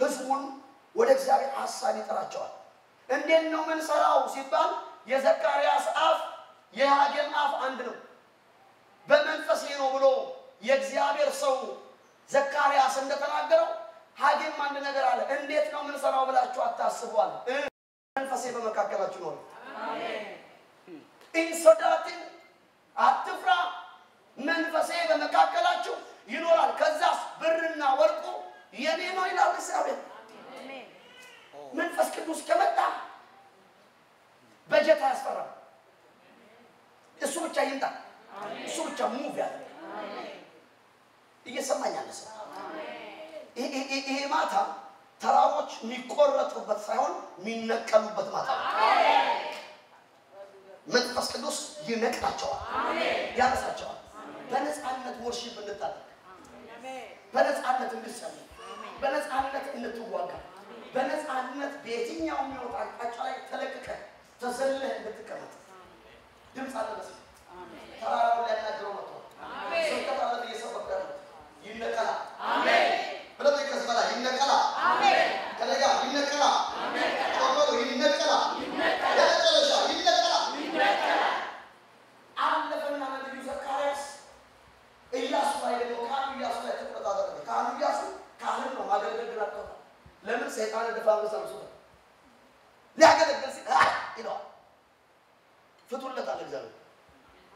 ህዝቡን ወደ እግዚአብሔር ሐሳብ ይጠራቸዋል እንዴት ነው ምን ሰራው ሲባል የዘካርያስ አፍ የሐጌም አፍ አንድ ነው በመንፈስ ነው ብሎ የእግዚአብሔር ሰው ዘካርያስ እንደተናገረው ሐጌም አንድ ነገር አለ እንዴት ነው ምን ሰራው ብላችሁ አታስቡዋል መንፈሴ በመካከላችሁ ነው አሜን ኢንሶዳቲን አትፍራ መንፈሴ በመካከላችሁ ይኖራል ከዛስ ብርና ወርቁ የኔ ነው ይላል እግዚአብሔር አሜን መንፈስ ቅዱስ ከመጣ በጀት ያስፈራል እሱ ብቻ ይምጣ እሱ ብቻ ሙቭ ያለ አሜን እየሰማኛል ሰው አሜን ይሄ ማታ ተራሮች የሚቆረጡበት ሳይሆን የሚነቀሉበት ማታ አሜን መንፈስ ቅዱስ ይነቅላቸዋል አሜን ያነሳቸዋል በነፃነት ወርሺፕ እንታደርግ አሜን በነፃነት እንድንሰማ በነፃነት እንድትዋጋ በነፃነት በየትኛው የሚወጣ አቅጣጫ ላይ ተለቅቀ ተዘለህ እንድትቀመጥ ድምጽ አለበት አሜን ተራራው ላይ ያናገረው ነው አሜን ሰከታለ እየሰበከ ይነቀላ አሜን ብለህ ከሰማላ ይነቀላ አሜን ከለጋ ይነቀላ አሜን ቆሎ ይነቀላ ያለጨለሻ ይነቀላ አለፈና ነብዩ ዘካርያስ ኢያሱ ላይ ደግሞ ኢያሱ ላይ ተቆጣጣረ ኢያሱ ካህን ነው ማገልገል ግላጠው ለምን ሰይጣን ደፋው ሰምሶ ሊያገለግል ሲል ይለው ፍቱለት አለ እግዚአብሔር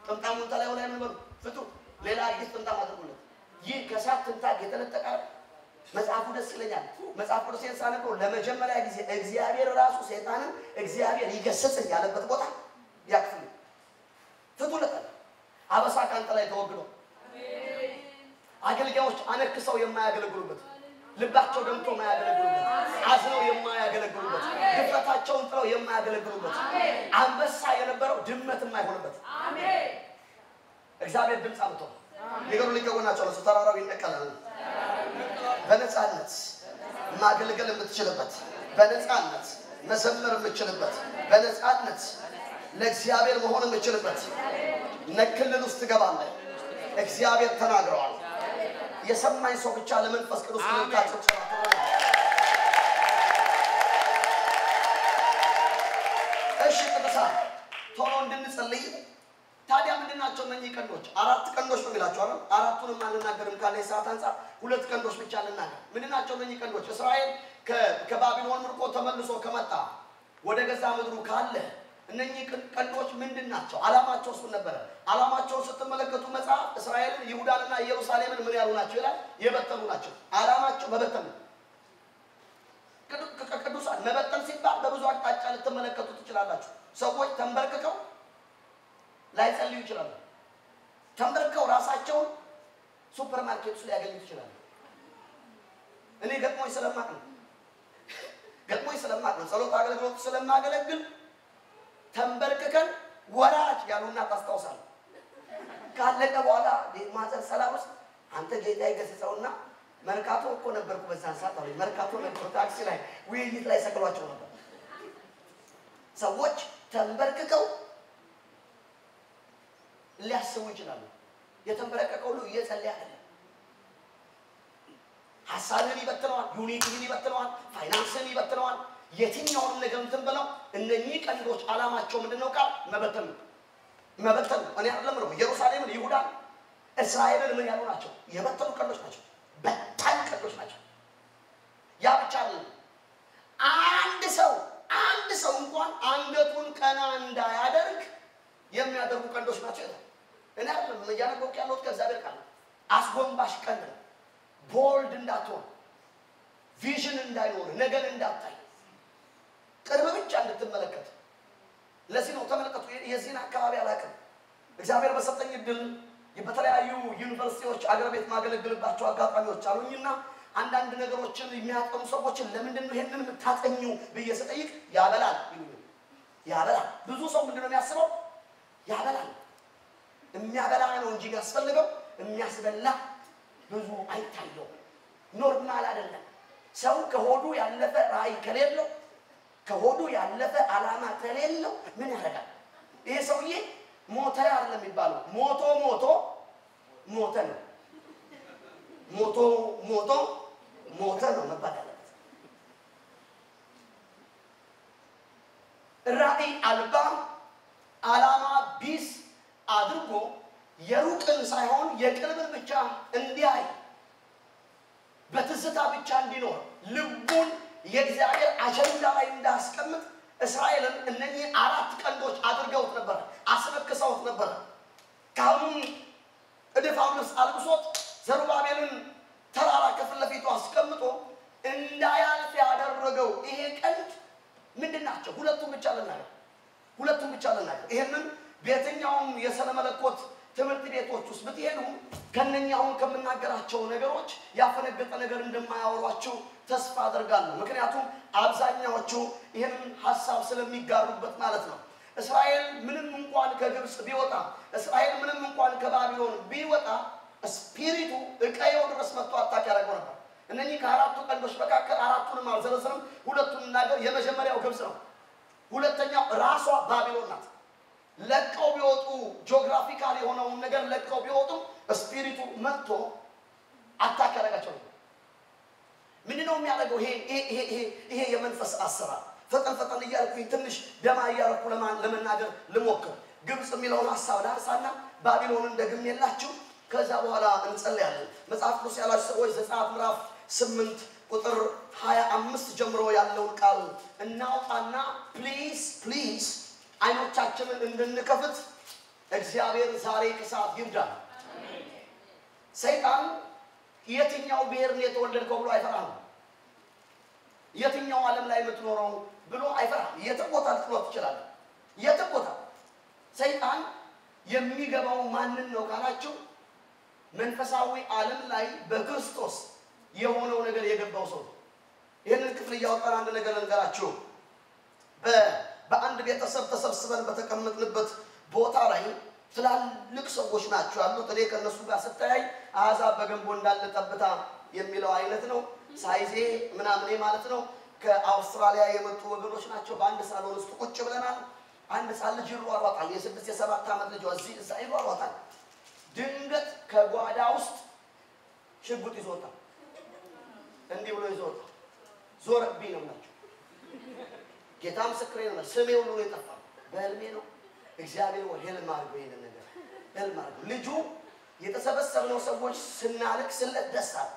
ጥምጣሙን ተላዩ ላይ ምን ፍቱ ሌላ አዲስ ጥምጣም አድርጉለት ይህ ከሳት ጥምጣም የተለጠቀ መጽሐፉ ደስ ይለኛል መጽሐፉ ቅዱስን ሳነበው ለመጀመሪያ ጊዜ እግዚአብሔር ራሱ ሰይጣንን እግዚአብሔር ይገስጽ ያለበት ቦታ ያክፍል ፍቱለት አበሳ ካንተ ላይ ተወግዶ አሜን አገልጋዮች አነክሰው የማያገለግሉበት ልባቸው ደምቶ የማያገለግሉበት አዝነው የማያገለግሉበት ድፍረታቸውን ጥለው የማያገለግሉበት አንበሳ የነበረው ድመት የማይሆንበት አሜን እግዚአብሔር ድምጽ አምጥቶ ነገሩ ሊከወናቸው ነው ተራራው ይነቀላል በነጻነት ማገልገል የምትችልበት በነጻነት መዘመር የምትችልበት በነጻነት ለእግዚአብሔር መሆን የምትችልበት ነክልል ውስጥ ትገባለህ እግዚአብሔር ተናግሯል የሰማኝ ሰው ብቻ ለመንፈስ ቅዱስ ልንካቸው ይችላል እሺ ቅዱሳን ቶሎ እንድንጸልይ ታዲያ ምንድናቸው እነኚህ ቀንዶች አራት ቀንዶች ነው የሚላቸው አይደል አራቱንም አንናገርም ካለ ሰዓት አንፃር ሁለት ቀንዶች ብቻ ልናገር ምንድናቸው እነኚህ ቀንዶች እስራኤል ከባቢሎን ምርኮ ተመልሶ ከመጣ ወደ ገዛ ምድሩ ካለ እነኚህ ቀንዶች ምንድናቸው አላማቸው ምን ነበር አላማቸው ስትመለከቱ መጽሐፍ እስራኤልን ይሁዳንና ኢየሩሳሌምን ምን ያሉ ናቸው ይላል የበተኑ ናቸው አላማቸው መበተን ቅዱሳን መበተን ሲባል በብዙ አቅጣጫ ልትመለከቱ ትችላላችሁ ሰዎች ተንበርክከው ላይጸልዩ ይችላሉ ተንበርክከው ራሳቸውን ሱፐርማርኬት ውስጥ ሊያገኙ ይችላሉ እኔ ገጥሞኝ ስለማቅ ነው ጸሎት አገልግሎት ስለማገለግል ተንበርክከን ወራጅ ያሉና ታስታውሳለህ ካለቀ በኋላ ማዘር ሰላምስ አንተ ጌታ ይገስጸውና መርካቶ እኮ ነበርኩ በዛን ሰዓት አለ መርካቶ ነበር ታክሲ ላይ ውይይት ላይ ሰቅሏቸው ነበር ሰዎች ተንበርክከው ሊያስቡ ይችላሉ የተንበረከከው ሁሉ እየጸለየ አይደለም ሐሳብን ይበትነዋል ዩኒቲን ይበትነዋል ፋይናንስን ይበትነዋል የትኛውንም ነገር እንትን ብለው እነኚህ ቀንዶች አላማቸው ምንድነው ቃል መበተን እኔ አይደለም ነው ኢየሩሳሌምን ይሁዳ እስራኤልን ምን ያሉ ናቸው የበተኑ ቀንዶች ናቸው በጣም ቀንዶች ናቸው ያ ብቻ አይደለም አንድ ሰው እንኳን አንገቱን ቀና እንዳያደርግ የሚያደርጉ ቀንዶች ናቸው እኔ አይደለም ያነገርኩ ያለው ከእግዚአብሔር ቃል አስጎንባሽ ቀንድ ቦልድ እንዳትሆን ቪዥን እንዳይኖር ነገር እንዳታይ ቅርብ ብቻ እንድትመለከት ለዚህ ነው ተመልከቱ የዚህን አካባቢ አላቀም እግዚአብሔር በሰጠኝ ድል በተለያዩ ዩኒቨርሲቲዎች አገር ቤት ማገለግልባቸው አጋጣሚዎች አሉኝና አንዳንድ ነገሮችን የሚያጠኑ ሰዎችን ለምንድን ነው ይሄንን የምታጠኙ በየሰጠይቅ ያበላል ብዙ ሰው ምንድነው የሚያስበው ያበላል የሚያበላ ነው እንጂ ያስፈልገው የሚያስበላ ብዙ አይታየው ኖርማል አይደለም ሰው ከሆዱ ያለፈ ራይ ከሌለው ከሆዱ ያለፈ አላማ ከሌለው ምን ያደርጋል ይሄ ሰውዬ ሞተ አይደለም የሚባለው ሞቶ ነው መባል አለበት ራይ አልባ አላማ ቢስ አድርጎ የሩቅን ሳይሆን የቅርብን ብቻ እንዲያይ በትዝታ ብቻ እንዲኖር ልቡን የእግዚአብሔር አጀንዳ ላይ እንዳስቀምጥ እስራኤልን እነኚህ አራት ቀንዶች አድርገውት ነበር አስረክሰውት ነበር ካሁን እድፋምስ አልብሶት ዘሩባቤልን ተራራ ከፊት ለፊቱ አስቀምጦ እንዳያልፍ ያደረገው ይሄ ቀንድ ምንድናቸው ሁለቱም ብቻ ልናገር ይሄንን በየትኛውም የሰለመለኮት ትምህርት ቤቶች ውስጥ ብትሄዱ ከነኛው ከምናገራቸው ነገሮች ያፈነገጠ ነገር እንደማያወሯቸው ተስፋ አደርጋለሁ ምክንያቱም አብዛኛዎቹ ይሄንን ሐሳብ ስለሚጋሩበት ማለት ነው እስራኤል ምንም እንኳን ከግብጽ ቢወጣ እስራኤል ምንም እንኳን ከባቢሎን ቢወጣ ስፒሪቱ እቀየው ድረስ መጥቶ አታክ ያደርገው ነበር እነኚህ ከአራቱ ቀንዶች መካከል አራቱንም አልዘረዘርም ሁለቱን ነገር የመጀመሪያው ግብጽ ነው ሁለተኛው ራሷ ባቢሎን ናት ለቀው ቢወጡ ጂኦግራፊካሊ የሆነው ነገር ለቀው ቢወጡ ስፒሪቱ መጥቶ አታክ ያደርጋቸው ምንድነው የሚያደርገው ይሄ የመንፈስ አሰራር ፈጠን እያልኩኝ ትንሽ ደማ እያልኩ ለመናገር ልሞክር ግብጽ የሚለውን ሐሳብ ዳርሳና ባቢሎንን ደግሜላችሁ ከዛ በኋላ እንጸልያለን መጽሐፍ ቅዱስ ያላችሁ ሰዎች ዘጸአት ምዕራፍ 8 ቁጥር 25 ጀምሮ ያለውን ቃል እናውጣና ፕሊዝ አይኖቻችንን እንድንከፍት እግዚአብሔር ዛሬ ከሰዓት ይርዳል ሰይጣን የትኛው ብሔር ነው የተወለድከው ብሎ አይፈራም የትኛው ዓለም ላይ የምትኖረው ብሎ አይፈራም የተቆጣ ልትኖር ይችላል የተቆጣ ሰይጣን የሚገባው ማንን ነው ካላችሁ መንፈሳዊ ዓለም ላይ በክርስቶስ የሆነው ነገር የገባው ሰው ይሄንን ክፍል ያወጣን አንድ ነገር ልንገራችሁ በአንድ ቤተሰብ ተሰብስበን በተቀመጥንበት ቦታ ላይ ትላልቅ ሰዎች ናቸው ያሉት። እኔ ከነሱ ጋር ስታይ አሕዛብ በገንቦ እንዳለ ጠብታ የሚለው አይነት ነው። ሳይዜ ምናምን ማለት ነው። ከአውስትራሊያ የመጡ ወገኖች ናቸው። በአንድ ሳሎን ውስጥ ቁጭ ብለናል። አንድ ሳል ልጅ ይሯሯጣል። የ6 የ7 ዓመት ልጅ እዚህ እዛ ይሯሯጣል። ድንገት ከጓዳ ውስጥ ሽጉጥ ይዞታል። እንዲህ ብሎ ይዞታል። ዞረብኝ ነው ማለት ጌታ ምስክሬ ነው። ስሜ ሁሉ ነው የጠፋው። በህልሜ ነው እግዚአብሔር ወይ ህልም አድርጎ ይሄን ነገር ህልም አድርጎ ልጁ የተሰበሰብነው ሰዎች ስናለቅስለት ደስ አለ።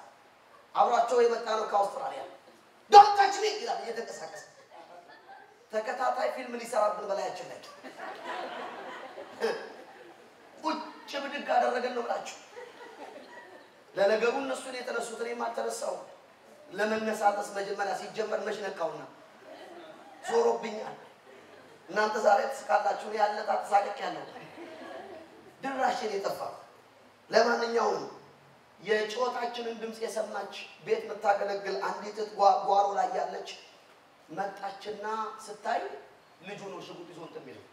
አብሯቸው የመጣ ነው ከአውስትራሊያ ዶንት ታች ሚ ይላል እየተንቀሳቀሰ ተከታታይ ፊልም ሊሰራብን በላያችን ላይ ቁጭ ብድግ አደረገን ነው ብላችሁ ለነገሩ እነሱን የተነሱት እኔም አልተነሳሁም። ለመነሳተስ መጀመሪያ ሲጀመር መች ነካውና ዞሮብኛል። እናንተ ዛሬ ተስቃላችሁ ያለታ ተሳቀቅ ያለው ድራሽን የጠፋ ለማንኛውም የጮታችንን ድምጽ የሰማች ቤት መታገለግል አንዲት ጓሮ ላይ ያለች መጣችና ስታይ ልጁ ነው ሽጉጥ ይዞ እንደሚለው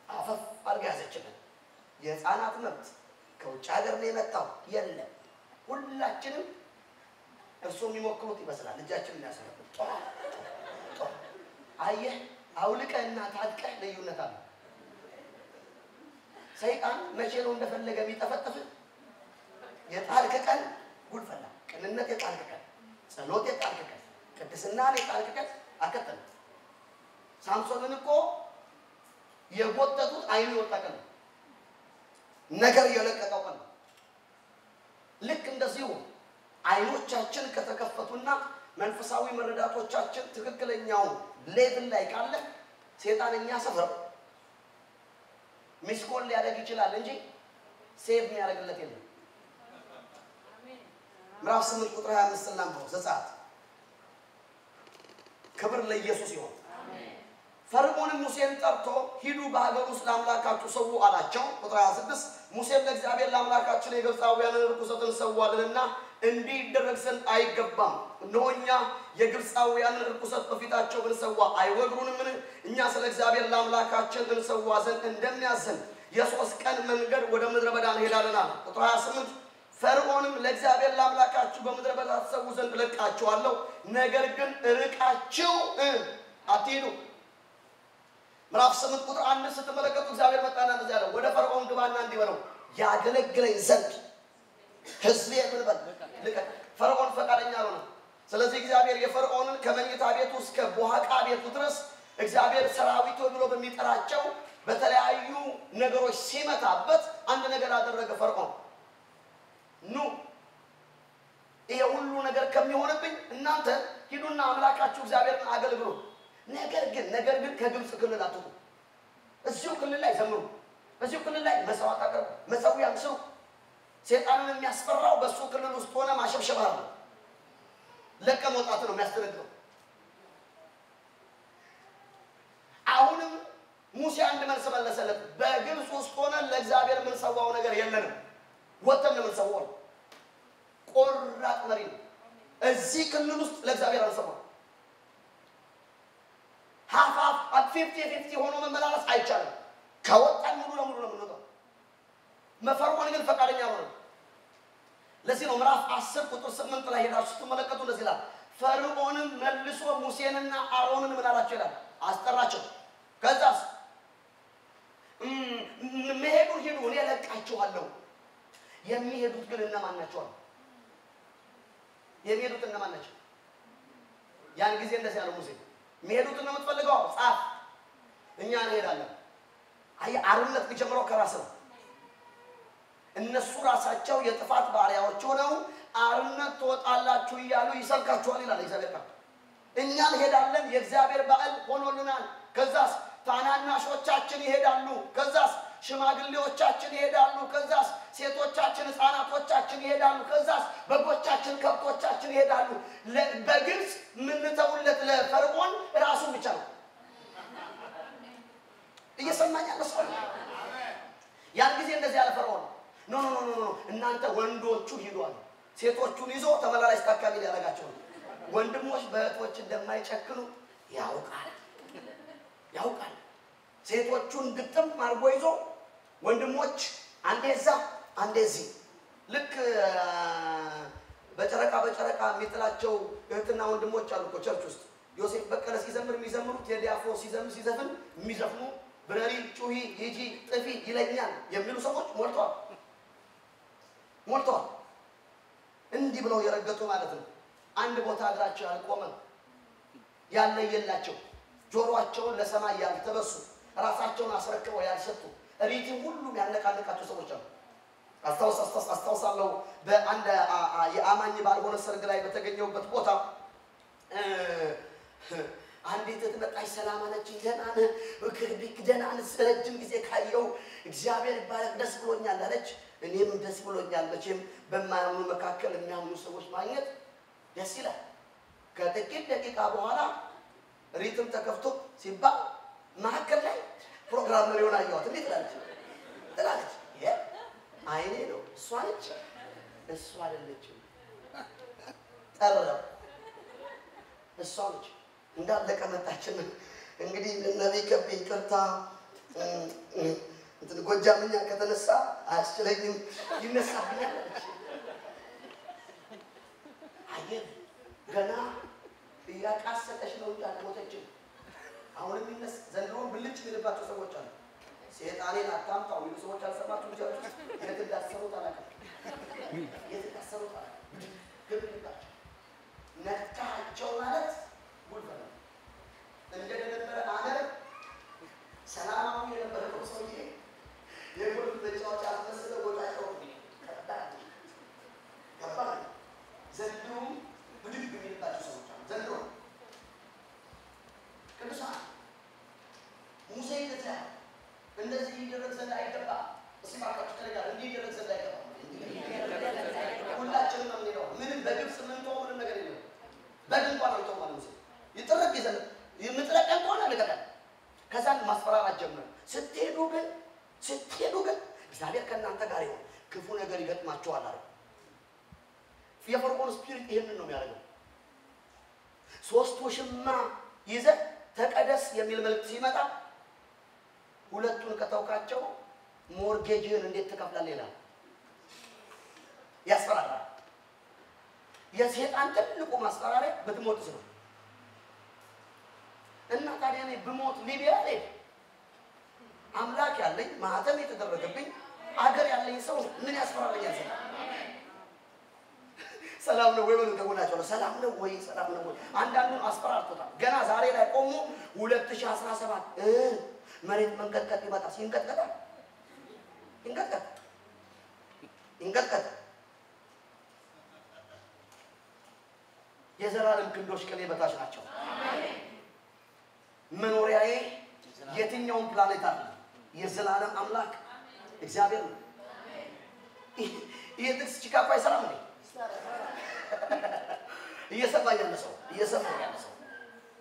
አፈፍ አርጋ ያዘችልን። የህፃናት መብት ከውጭ ሀገር ነው የመጣው የለም። ሁላችንም እርሱ የሚሞክሩት ይመስላል ልጃችንን ያሰረው አየህ አውልቀህና ታጥቀህ ልዩነት አለ። ሰይጣን መቼ ነው እንደፈለገ የሚጠፈጥፍ? የጣልክ ቀን ጉድ ፈላ። ቅንነት የጣልክ ቀን፣ ጸሎት የጣልክ ቀን፣ ቅድስና የጣልክ ቀን አከተለ። ሳምሶንን እኮ የጎተቱት አይኑ የወጣ ቀን ነው። ነገር የለቀቀው ቀን ነው። ልክ እንደዚሁ አይኖቻችን ከተከፈቱና መንፈሳዊ መረዳቶቻችን ትክክለኛው ሌቭል ላይ ካለ ሰይጣንኛ ሰፈር ሚስኮል ሊያደርግ ይችላል እንጂ ሴቭ የሚያደርግለት የለም። ምዕራፍ 8 ቁጥር 25 እናንተው ዘጸአት ክብር ለኢየሱስ ይሁን። ፈርዖንም ሙሴን ጠርቶ ሂዱ በአገሩ ውስጥ ለአምላካችሁ ሰው አላቸው። ቁጥር 26 ሙሴም ለእግዚአብሔር ለአምላካችን የግብፃውያንን ርኩሰትን ሰዋልንና እንዲህ ይደረግ ዘንድ አይገባም። እነሆ እኛ የግብፃውያንን ርኩሰት በፊታቸው እንሰዋ አይወግሩንምን? እኛ ስለ እግዚአብሔር ለአምላካችን እንሰዋ ዘንድ እንደሚያዘን የ3 ቀን መንገድ ወደ ምድረ በዳ እንሄዳለን አለ። ቁጥር 28 ፈርዖንም ለእግዚአብሔር ለአምላካችሁ በምድረ በዳ ተሰዉ ዘንድ ለቃችኋለሁ፣ ነገር ግን ርቃችሁ አትሂዱ። ምዕራፍ 8 ቁጥር 1 ስትመለከቱ እግዚአብሔር መጣና እንደዚህ አለ፣ ወደ ፈርዖን ግባና እንዲህ በለው ያገለግለኝ ዘንድ ሕዝቤ ምን በል ልቀቅ። ፈርዖን ፈቃደኛ አልሆነ። ስለዚህ እግዚአብሔር የፈርዖንን ከመኝታ ቤቱ እስከ ቦሃቃ ቤቱ ድረስ እግዚአብሔር ሰራዊቱ ብሎ በሚጠራቸው በተለያዩ ነገሮች ሲመታበት አንድ ነገር አደረገ። ፈርዖን ኑ ይሄ ሁሉ ነገር ከሚሆንብኝ እናንተ ሂዱና አምላካችሁ እግዚአብሔርን አገልግሉ። ነገር ግን ከግብጽ ክልል አትውጡ። እዚሁ ክልል ላይ ዘምሩ። እዚሁ ክልል ላይ መስዋዕት አቅርቡ፣ መሠዊያም ስሩ። ሰይጣንን የሚያስፈራው በሱ ክልል ውስጥ ሆነ ማሸብሸብ ነው። ለቀ መውጣት ነው የሚያስደነግጠው። አሁንም ሙሴ አንድ መልስ መለሰለት። በግብጽ ውስጥ ሆነ ለእግዚአብሔር ምን ሰዋው ነገር የለንም፣ ወተን ምን ሰዋው ቆራጥ መሪ ነው። እዚህ ክልል ውስጥ ለእግዚአብሔር አልሰዋው። half 50 ሆኖ መመላለስ አይቻልም። ከወጣን ሙሉ ለሙሉ ነው የምንወጣው። መፈርዖን ግን ፈቃደኛ ሆነ። ለዚህ ነው ምዕራፍ 10 ቁጥር 8 ላይ ሄዳችሁ ስትመለከቱ እንደዚህ ይላል፣ ፈርዖንም መልሶ ሙሴንና አሮንን ምን አላቸው ይላል፣ አስጠራቸው። ከዛስ መሄዱን ሂዱ እኔ እለቃችኋለሁ። የሚሄዱት ግን እነማን ናቸው? የሚሄዱት እነማን ናቸው? ያን ጊዜ እንደዚህ ያለው ሙሴ የሚሄዱት ነው የምትፈልገው ጻፍ፣ እኛ እንሄዳለን። አይ አርነት ቢጀምረው ከራስ ነው። እነሱ ራሳቸው የጥፋት ባሪያዎች ሆነው አርነት ትወጣላችሁ እያሉ ይሰብካቸዋል ይላል እግዚአብሔር። እኛ እንሄዳለን፣ የእግዚአብሔር በዓል ሆኖልናል። ከዛስ ታናናሾቻችን ይሄዳሉ፣ ከዛስ ሽማግሌዎቻችን ይሄዳሉ፣ ከዛስ ሴቶቻችን ሕፃናቶቻችን ይሄዳሉ፣ ከዛስ በጎቻችን ከብቶቻችን ይሄዳሉ። በግብጽ ምን ተውለት ለፈርዖን ራሱ ብቻ ነው። እየሰማኝ ያለው ሰው ያን ጊዜ እንደዚህ ያለ ፈርዖን ኖ እናንተ ወንዶቹ ሂዷል፣ ሴቶቹን ይዞ ተመላላሽ ታካሚ ሊያደርጋቸው ነው። ወንድሞች በእህቶች እንደማይጨክኑ ያውቃል። ሴቶቹን ግጥም አርጎ ይዞ ወንድሞች አንዴ እዛ አንዴ እዚህ ልክ በጨረቃ የሚጥላቸው እህትና ወንድሞች አሉ እኮ ቸርች ውስጥ ዮሴፍ በቀለ ሲዘምር የሚዘምሩት የዲያፎ ሲዘፍን የሚዘፍኑ ብረሪ ጩሂ ሂጂ ጥፊ ይለኛል የሚሉ ሰዎች ሞልተዋል እንዲህ ብለው የረገጡ ማለት ነው አንድ ቦታ እግራቸው ያልቆመ ያለየላቸው ጆሮአቸውን ለሰማይ ያልተበሱ ራሳቸውን አስረክበው ያልሰጡ ሪቲ ሁሉም ያነቃነቃቸው ሰዎች አሉ አስተውሳለሁ በአንድ የአማኝ ባልሆነ ሰርግ ላይ በተገኘውበት ቦታ አንዲት ተመጣጣይ ሰላም አለችኝ ደህና ነህ ወክርቢክ ደህና ነህ ረጅም ጊዜ ካየው እግዚአብሔር ይባረክ ደስ ብሎኛል አለች እኔም ደስ ብሎኛል መቼም በማያምኑ መካከል የሚያምኑ ሰዎች ማግኘት ደስ ይላል ከጥቂት ደቂቃ በኋላ ሪትም ተከፍቶ ሲባል ማከለ ላይ ፕሮግራም ነው ያየሁት እንዴት ትላለች አይኔ ነው እሷ ነች እሷ አይደለችም ጠራ እሷ ነች እንዳለቀ መጣችን እንግዲህ ነብይ ከብኝ ቅርታ እንትን ጎጃምኛ ከተነሳ አያስችለኝም ይነሳብኛል አየህ ገና ያቃሰቀሽ ነው ያልሞተች አሁንም ይነስ ዘንድሮም ብልጭ ይልባቸው ሰዎች አሉ ሰይጣኔን አታምጣው ይሉ ሰዎች አልሰማችሁ ልጆች የትዳሰሩ ታላቅ የትዳሰሩ ታላቅ ግብልባቸው ነካቸው ማለት ጉልበት እንደነበረ አገር ሰላማዊ የነበረ ሰውዬ የጉልበት ተጫዋች አስመስለው ወጣቸው ከባድ ዘንድሮ ብድግ የሚልባቸው ሰዎች አሉ ዘንድሮ ቅዱሳን ሙሴ ይዘታ እንደዚህ ይደረግ ዘንድ አይገባም እስማካችሁ ተረጋጋ እንዲህ ይደረግ ዘንድ አይገባም ሁላችንም ነው ምንም በግብጽ ምን ተወው ነገር የለም በድንኳን አውጥተው ማለት ነው ይጥረግ ይዘን የምትለቀን ከሆነ ለቀቀን ከዛን ማስፈራራት ጀመረ ስትሄዱ ግን እግዚአብሔር ከእናንተ ጋር ይሁን ክፉ ነገር ይገጥማችኋል አለ የፈርዖን ስፒሪት ይሄንን ነው የሚያደርገው ሶስት ወሽማ ይዘ ተቀደስ የሚል መልእክት ሲመጣ ሁለቱን ከተውካቸው ሞርጌጅን እንዴት ተከፍላለህ ይላል ያስፈራራል የሰይጣን ትልቁ ማስፈራሪያ በትሞት ነው እና ታዲያ እኔ ብሞት ሊቢያ ላይ አምላክ ያለኝ ማህተም የተደረገብኝ አገር ያለኝ ሰው ምን ያስፈራራኛል ሰላም ነው ወይ ወንድ ተጎናቸው ሰላም ነው ወይ አንዳንዱን አስፈራርቶታል ገና ዛሬ ላይ ቆሞ 2017 መሬት መንቀጥቀጥ ይመጣ ይንቀጥቀጥ የዘላለም ክንዶች ከኔ በታች ናቸው መኖሪያዬ የትኛውን ፕላኔት አለ የዘላለም አምላክ እግዚአብሔር ነው ይሄድስ ቺካጎ አይሰራም ነው እየሰማኝ ያለ ሰው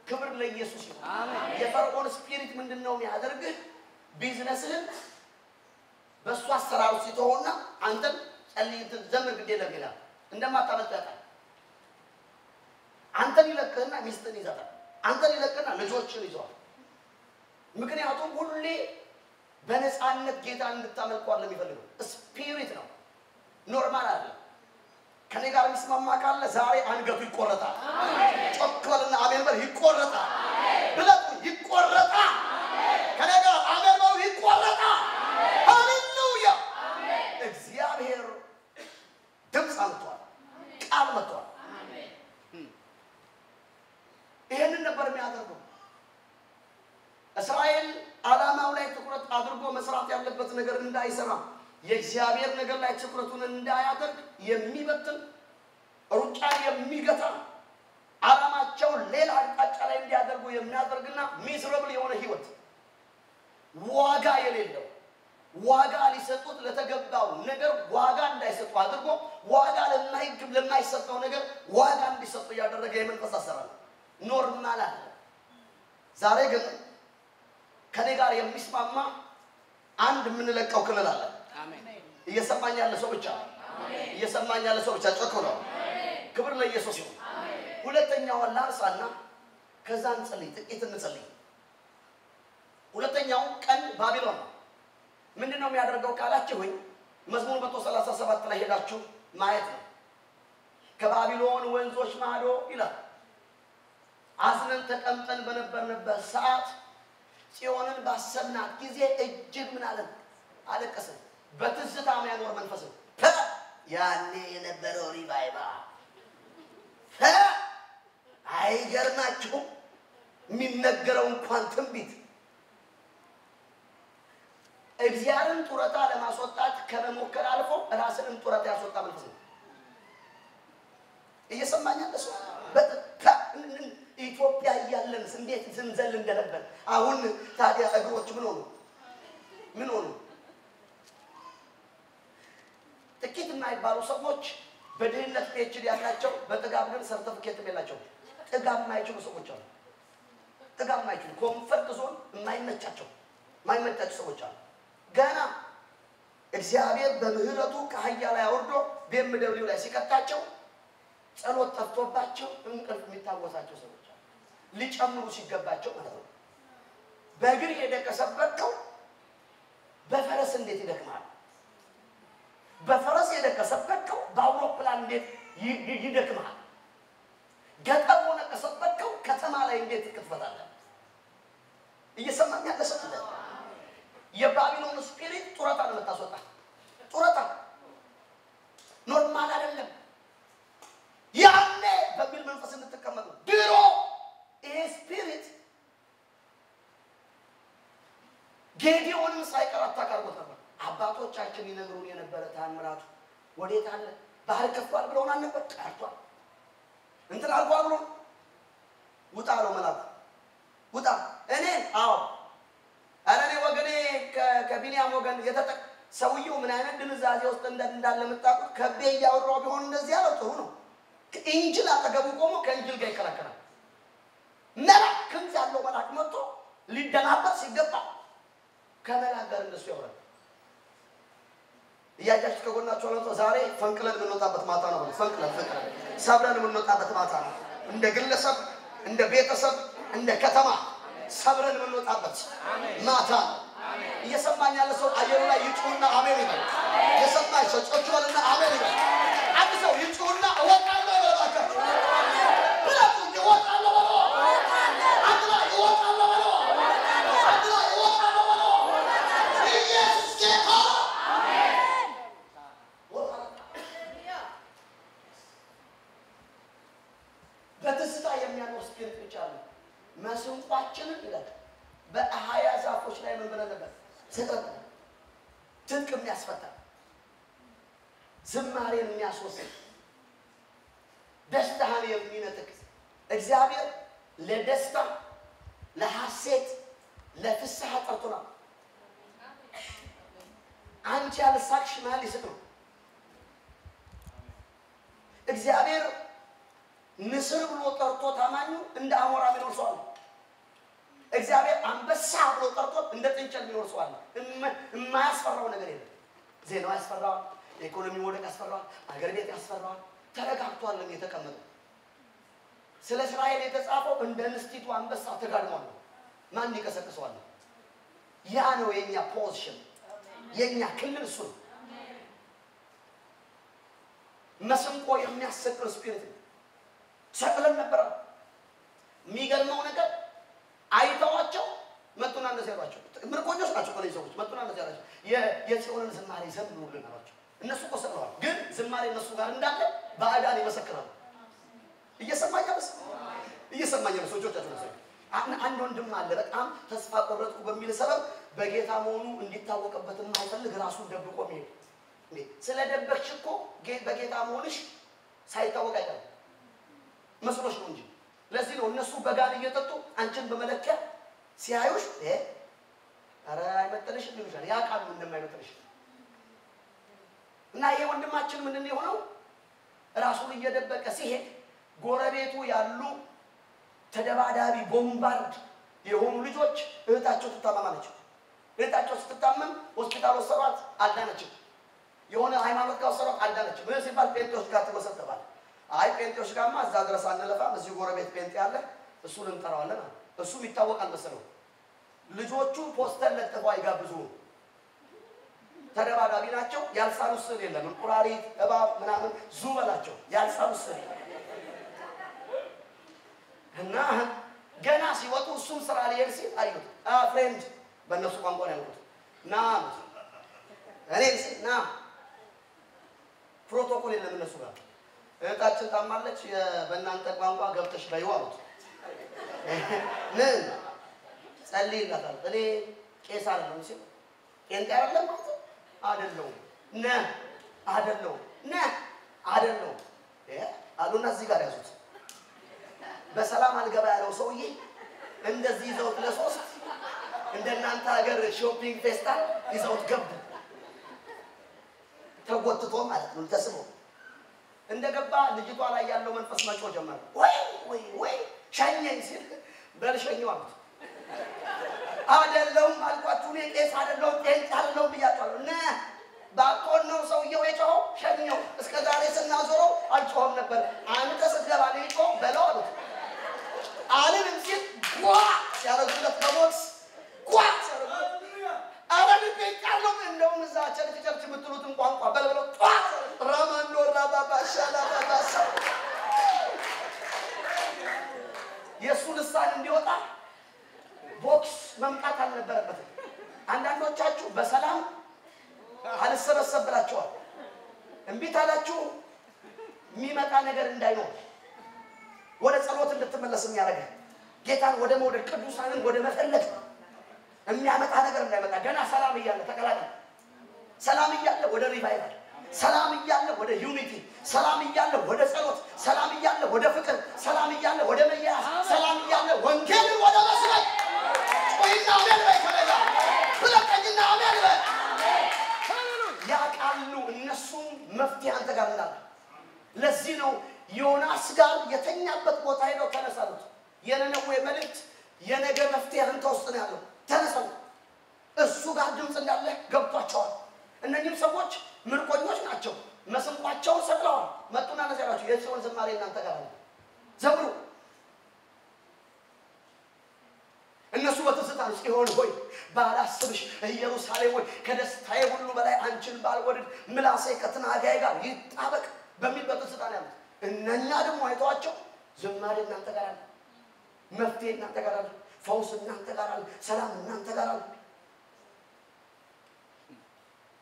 ክብር ለኢየሱስ ይሁን አሜን የፈርዖን ስፒሪት ምንድነው የሚያደርግህ ቢዝነስህን በሷ አሰራሩ ሲተውና አንተም ጸልይ ዘምር ግዴ ለሚላ እንደማታመጣጣ አንተን ይለቅህና ሚስትን ይዘታል አንተን ይለቅህና ልጆችን ይዘዋል ምክንያቱም ሁሌ በነፃነት ጌታ እንድታመልከው ለሚፈልገው ስፒሪት ነው ኖርማል አይደለም ከኔ ጋር የሚስማማ ካለ ዛሬ አንገቱ ይቆረጣል አሜን ጮክበልና አሜን በል ይቆረጣል አሜን ብለህ ይቆረጣል አሜን ከኔ ጋር አሜን በል ይቆረጣል ሃሌሉያ አሜን እግዚአብሔር ድምጽ አምጥቷል ቃል መጥቷል አሜን ይሄንን ነበር የሚያደርገው እስራኤል ዓላማው ላይ ትኩረት አድርጎ መስራት ያለበት ነገር እንዳይሰራ የእግዚአብሔር ነገር ላይ ትኩረቱን እንዳያደርግ የሚበትን ሩጫ የሚገታ ዓላማቸው ሌላ አቅጣጫ ላይ እንዲያደርጉ የሚያደርግና ሚዝረብል የሆነ ህይወት ዋጋ የሌለው ዋጋ ሊሰጡት ለተገባው ነገር ዋጋ እንዳይሰጡ አድርጎ ዋጋ ለማይሰጠው ነገር ዋጋ እንዲሰጡ ያደረገ የመንፈስ አሰራር ኖርማል አለ ዛሬ ግን ከኔ ጋር የሚስማማ አንድ ምንለቀው ክልል አለ አሜን እየሰማኝ ያለ ሰው ብቻ አሜን እየሰማኝ ያለ ሰው ብቻ ጮክ ነው አሜን ክብር ለኢየሱስ ይሁን አሜን ሁለተኛው ላርሳና ከዛን ጸልይ ጥቂት እንጸልይ ሁለተኛው ቀን ባቢሎን ምንድነው የሚያደርገው ካላችሁኝ መዝሙር 137 ላይ ሄዳችሁ ማየት ነው ከባቢሎን ወንዞች ማዶ ይላል አዝነን ተቀምጠን በነበርንበት ሰዓት ጽዮንን ባሰብናት ጊዜ እጅግ ምን አለቀስን በትዝታ የሚያኖር መንፈስ ያኔ የነበረው ሪቫይቫል አይገርማችሁም የሚነገረው እንኳን ትንቢት እግዚአብሔርን ጡረታ ለማስወጣት ከመሞከር አልፎ ራስንም ጡረታ ያስወጣ መንፈስ ነው እየሰማኛል እሱ ኢትዮጵያ ያለን እንዴት ዝንዘል እንደነበር አሁን ታዲያ እግሮች ምን ሆኑ ጥቂት የማይባሉ ሰዎች በድህነት PhD ያላቸው በጥጋብ ግን ሰርቲፊኬት የላቸው ጥጋብ የማይችሉ ሰዎች አሉ ጥጋብ የማይችሉ ኮምፈርት ዞን የማይመቻቸው ሰዎች አሉ ገና እግዚአብሔር በምህረቱ ከአህያ ላይ አውርዶ BMW ላይ ሲከታቸው ጸሎት ጠፍቶባቸው እንቅልፍ የሚታወሳቸው ሰዎች አሉ ሊጨምሩ ሲገባቸው ማለት ነው በእግር የደከሰበከው በፈረስ እንዴት ይደክማል በፈረስ የደከሰበከው በአውሮፕላን እንዴት ይደክማል ገጠር ሆነ ከሰበከው ከተማ ላይ እንዴት ይከፈታል እየሰማኝ ያለ ሰው የባቢሎን ስፒሪት ጡረታ ነው የምታስወጣ ጡረታ ኖርማል አይደለም ያኔ በሚል መንፈስ እንድትቀመጡ ድሮ ይሄ ስፒሪት ጌዲዮንን ሳይቀር አታካርጎት ነበር አባቶቻችን ይነግሩን የነበረ ታምራቱ ወዴት አለ ባህር ከፍቷል ብለውና ነበር ቀርቷል እንትን አልቋል ብሎ ውጣ ነው መላኩ ውጣ እኔ አዎ አረኔ ወገኔ ከቢንያም ወገን የተጠቅ ሰውየው ምን አይነት ድንዛዜ ውስጥ እንዳለ መጣቁ ከቤ ያወራው ቢሆን እንደዚህ ያለው ጥሩ ነው ከኢንጅል አጠገቡ ቆሞ ከኢንጅል ጋር ይከራከራል መልአክ ክንፍ ያለው መልአክ መጥቶ ሊደናበት ሲገባ ከመላክ ጋር እንደሱ ያወራል ያያችሁ ከጎናችሁ አለው ዛሬ ፈንቅለን የምንወጣበት ማታ ነው ፈንቅለን ሰብረን የምንወጣበት ማታ ነው እንደ ግለሰብ እንደ ቤተሰብ እንደ ከተማ ሰብረን የምንወጣበት ማታ እየሰማኝ ያለ ሰው አየሩ ላይ ይጩና አሜን ይበል የሰማኝ ሰው ጮቾልና አሜን ይበል አንድ ሰው ይጩና እወጣለሁ ይላል ብላችሁ ይወጣለሁ አጥላ ይወጣለሁ አጥላ ይወጣለሁ ኢየሱስ ጌታ አሜን በትስታ የሚያኖር ስፒሪት ብቻ ነው መስንቋችንን ይላል በአህያ ዛፎች ላይ ምን ብለን ነበር ሰጠን ትንቅ የሚያስፈታ ዝማሬን የሚያስወስድ ደስታን የሚነጥቅ እግዚአብሔር ለደስታ ለሐሴት ለፍስሐ ጠርቶናል አንቺ ያልሳቅሽ ማል ይስጥሩ እግዚአብሔር ንስር ብሎ ጠርቶ ታማኙ እንደ አሞራ ቢኖር ሰው አለ እግዚአብሔር አንበሳ ብሎ ጠርቶ እንደ ጥንቸል ቢኖር ሰው አለ የማያስፈራው ነገር የለም ዜናው ያስፈራው ኢኮኖሚ ወደቅ ያስፈራው አገር ቤት ያስፈራው ተረጋግቷል የተቀመጠው ስለ እስራኤል የተጻፈው እንደ ንስቲቱ አንበሳ ተጋድሟል ማን ይቀሰቅሰዋል ያ ነው የኛ ፖዚሽን የኛ ክልል እሱ መስንቆ የሚያሰቅር ስፒሪት ሰቅለን ነበር የሚገርመው ነገር አይተዋቸው መጡና እንደሰራቸው ምርኮኞች ናቸው ከላይ ሰዎች መጡና እንደሰራቸው የጽዮንን ዝማሬ ዘምሩልን አሏቸው እነሱ ቆሰለዋል ግን ዝማሬ እነሱ ጋር እንዳለ ባዕዳን ይመሰክራሉ እየሰማኝ ነው ሰዎቻቸው ነው አንድ ወንድም አለ በጣም ተስፋ ቆረጥኩ በሚል ሰበብ በጌታ መሆኑ እንዲታወቅበት የማይፈልግ ራሱን ደብቆ የሚሄድ እንዴ ስለደበቅሽ እኮ በጌታ መሆንሽ ሳይታወቅ አይቀርም መስሎሽ ነው እንጂ ለዚህ ነው እነሱ በጋን እየጠጡ አንቺን በመለኪያ ሲያዩሽ አረ አይመጥልሽ ይሉሻል ያቃሉ እንደማይመጥልሽ እና ይሄ ወንድማችን ምንድን ነው የሆነው ራሱን እየደበቀ ሲሄድ ጎረቤቱ ያሉ ተደባዳቢ ቦምባርድ የሆኑ ልጆች እህታቸው ተታመማለች እህታቸው ስትታመም ሆስፒታል ወሰዷት አልዳነችም የሆነ ሃይማኖት ጋር ወሰዷት አልዳነችም ምን ሲባል ጴንጤዎች ጋር ተወሰደባል አይ ጴንጤዎች ጋርማ እዛ ድረስ አንለፋም እዚህ ጎረቤት ጴንጤ ያለ እሱን እንጠራዋለን እሱ ይታወቃል መሰለው ልጆቹ ፖስተር ለጥፈው አይጋብዙ ተደባዳቢ ናቸው ያልሳሉ ስል የለም እንቁራሪት እባብ ምናምን ዙበላቸው ያልሳሉ ስል እና ገና ሲወጡ እሱም ስራ ሊሄድ ሲል አዩት ፍሬንድ በእነሱ ቋንቋ ነው ያሉት ና እኔ ና ፕሮቶኮል የለም እነሱ ጋር እህታችን ታማለች በእናንተ ቋንቋ ገብተሽ በይው አሉት ምን ጸልይላታል እኔ ቄስ አይደለም ሲል ቄንጤ አይደለም አይደለም አይደለም አሉና እዚህ ጋር ያዙት በሰላም አልገባ ያለው ሰውዬ እንደዚህ ይዘውት ለሶስት እንደናንተ ሀገር ሾፒንግ ፌስታል ይዘውት ገቡ ተጎትቶ ማለት ነው ተስቦ እንደገባ ልጅቷ ላይ ያለው መንፈስ መጮ ጀመረ ወይ ሻኘኝ ሲል በልሸኛው አሉት አይደለም አልኳችሁ እኔ ቄስ አይደለም ቄንጤ አይደለም ብያችኋለሁ እና ባቆን ነው ሰውየው የጮኸው ሸኘው እስከ ዛሬ ስናዞረው አልጮኸም ነበር አንተ ስትገባ ነው የጮኸው በለው አሉት አለንም ሲል ጓ ያረጉለት ከሞት ጓ አረን ጴንጤያለው እንደውም እዛ ቸርች የምትሉትን ቋንቋ በለው ረመንዶ ራባባሻላ ባባሳ የሱ ልሳን እንዲወጣ ቦክስ መምጣት አልነበረበትም አንዳንዶቻችሁ በሰላም አልሰበሰብ ብላችኋል እንቢ ታላችሁ የሚመጣ ነገር እንዳይኖር ወደ ጸሎት እንድትመለስ የሚያደርግ ጌታን ወደ መውደድ ቅዱሳንን ወደ መፈለግ የሚያመጣ ነገር እንዳይመጣ ገና ሰላም እያለ ተቀላቀለ ሰላም እያለ ወደ ሪቫይቫል ሰላም እያለ ወደ ዩኒቲ ሰላም እያለ ወደ ጸሎት ሰላም እያለ ወደ ፍቅር ሰላም እያለ ወደ መያዝ ሰላም እያለ ወንጌልን ወደ መስበክ ወይና አሜን በከለላ ሁለተኛ አሜን በ ያቃሉ እነሱም መፍትሄ አንተ ጋር እንዳለ ለዚህ ነው ዮናስ ጋር የተኛበት ቦታ ሄደው ተነሳሉት የነነዌ መልእክት የነገ መፍትሄ አንተ ውስጥ ነው ያለው ተነሳው እሱ ጋር ድምጽ እንዳለ ገብቷቸዋል እነኚህም ሰዎች ምርኮኞች ናቸው መስንቋቸውን ሰቅለዋል መጡና ነዘራቸው የጽዮን ዝማሬ እናንተ ጋር ነው ዘምሩ እነሱ በትዝታ ጽዮን ሆይ ባላስብሽ ኢየሩሳሌም ሆይ ከደስታዬ ሁሉ በላይ አንቺን ባልወድድ ምላሴ ከትናጋዬ ጋር ይጣበቅ በሚል በትዝታ ነው ያሉት እነኛ ደግሞ አይተዋቸው ዝማሬ እናንተ ጋር አለ መፍትሄ እናንተ ጋር አለ ፈውስ እናንተ ጋር አለ ሰላም እናንተ ጋር አለ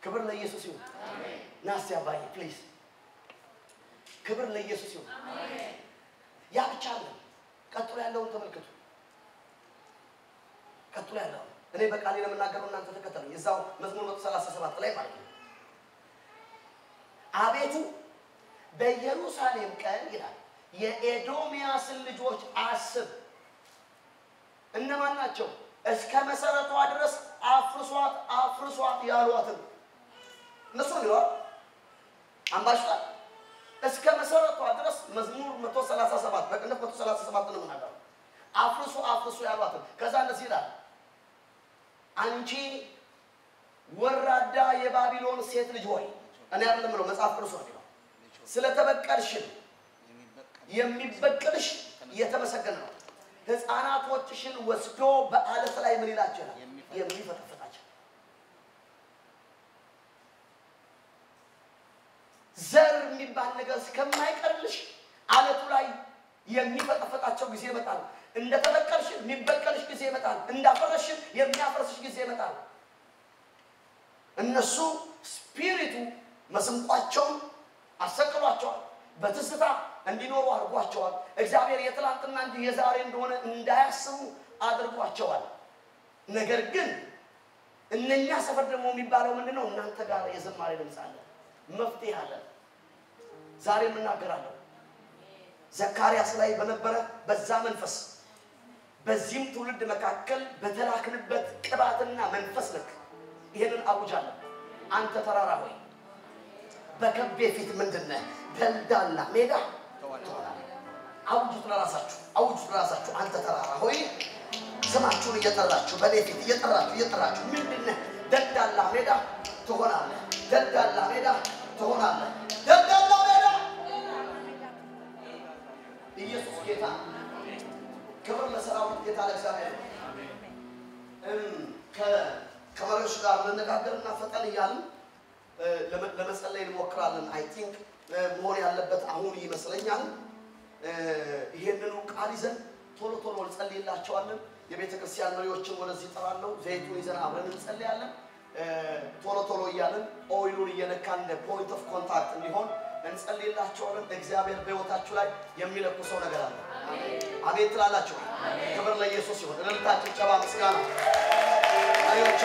ክብር ለኢየሱስ ይሁን አሜን ናስ ያባይ ፕሊዝ ክብር ለኢየሱስ ይሁን አሜን ያ ብቻ ነው ቀጥሎ ያለውን ተመልከቱ ቀጥሎ ያለው እኔ በቃሌ ለምናገረው እናንተ ተከተሉኝ እዛው መዝሙር 137 ላይ ማለት ነው አቤቱ በኢየሩሳሌም ቀን ይላል የኤዶሚያስን ልጆች አስብ እነማን ናቸው እስከ መሰረቷ ድረስ አፍርሷት ያሏትን እነሱ ነው አምባሽታ እስከ መሰረቷ ድረስ መዝሙር 137 በቅንፍ 137 ነው ማለት አፍርሱ ያሏትን ከዛ እንደዚህ ይላል አንቺ ወራዳ የባቢሎን ሴት ልጅ ሆይ እኔ አይደለም ነው መጽሐፍ ቅዱስ ነው ስለተበቀልሽ የሚበቀልሽ የተመሰገነ ነው ህፃናቶችሽን ወስዶ በአለት ላይ ምን ይላቸዋል የሚፈተፍታቸው ዘር የሚባል ነገር እስከማይቀርልሽ አለቱ ላይ የሚፈተፍታቸው ጊዜ ይመጣል እንደተበቀልሽ የሚበቀልሽ ጊዜ ይመጣል እንዳፈረሽ የሚያፈርስሽ ጊዜ ይመጣል እነሱ ስፒሪቱ መስንቋቸውን አሰቅሏቸዋል በትስታ እንዲኖሩ አድርጓቸዋል እግዚአብሔር የትላንትና እንጂ የዛሬ እንደሆነ እንዳያስቡ አድርጓቸዋል ነገር ግን እነኛ ሰፈር ደግሞ የሚባለው ምንድነው እናንተ ጋር የዘማሬ ድምጽ አለ መፍትሄ አለ ዛሬ እናገራለሁ ዘካርያስ ላይ በነበረ በዛ መንፈስ በዚህም ትውልድ መካከል በተላክንበት ቅባትና መንፈስ ልክ ይሄንን አውጃለሁ አንተ ተራራ ሆይ በከቤ ፊት ምንድነው ደልዳላ ሜዳ አውጁት ለራሳችሁ አንተ ተራራ ሆይ ስማችሁን እየጠራችሁ በሌሊት እየጠራችሁ ምንድነው ደልዳላ ሜዳ ትሆናለህ ደልዳላ ሜዳ ኢየሱስ ጌታ ክብር ለሰራዊት ጌታ ለእግዚአብሔር ከመሪዎች ጋር ልነጋገርና ፈጠን ይያልን ለመጸለይ እንሞክራለን አይ ቲንክ መሆን ያለበት አሁን ይመስለኛል ይሄንን ቃል ይዘን ቶሎ ቶሎ እንጸልይላቸዋለን የቤተክርስቲያን መሪዎችን ወደዚህ ጠራለው ዘይቱን ይዘን አብረን እንጸልያለን ቶሎ ቶሎ ይያልን ኦይሉን እየነካን ፖይንት ኦፍ ኮንታክት እንዲሆን እንጸልይላቸዋለን እግዚአብሔር በህይወታችሁ ላይ የሚለኩሰው ነገር አለ አሜን ትላላችሁ ክብር ለኢየሱስ ይሁን እልልታችን ጨባ ምስጋና መሪዎቹ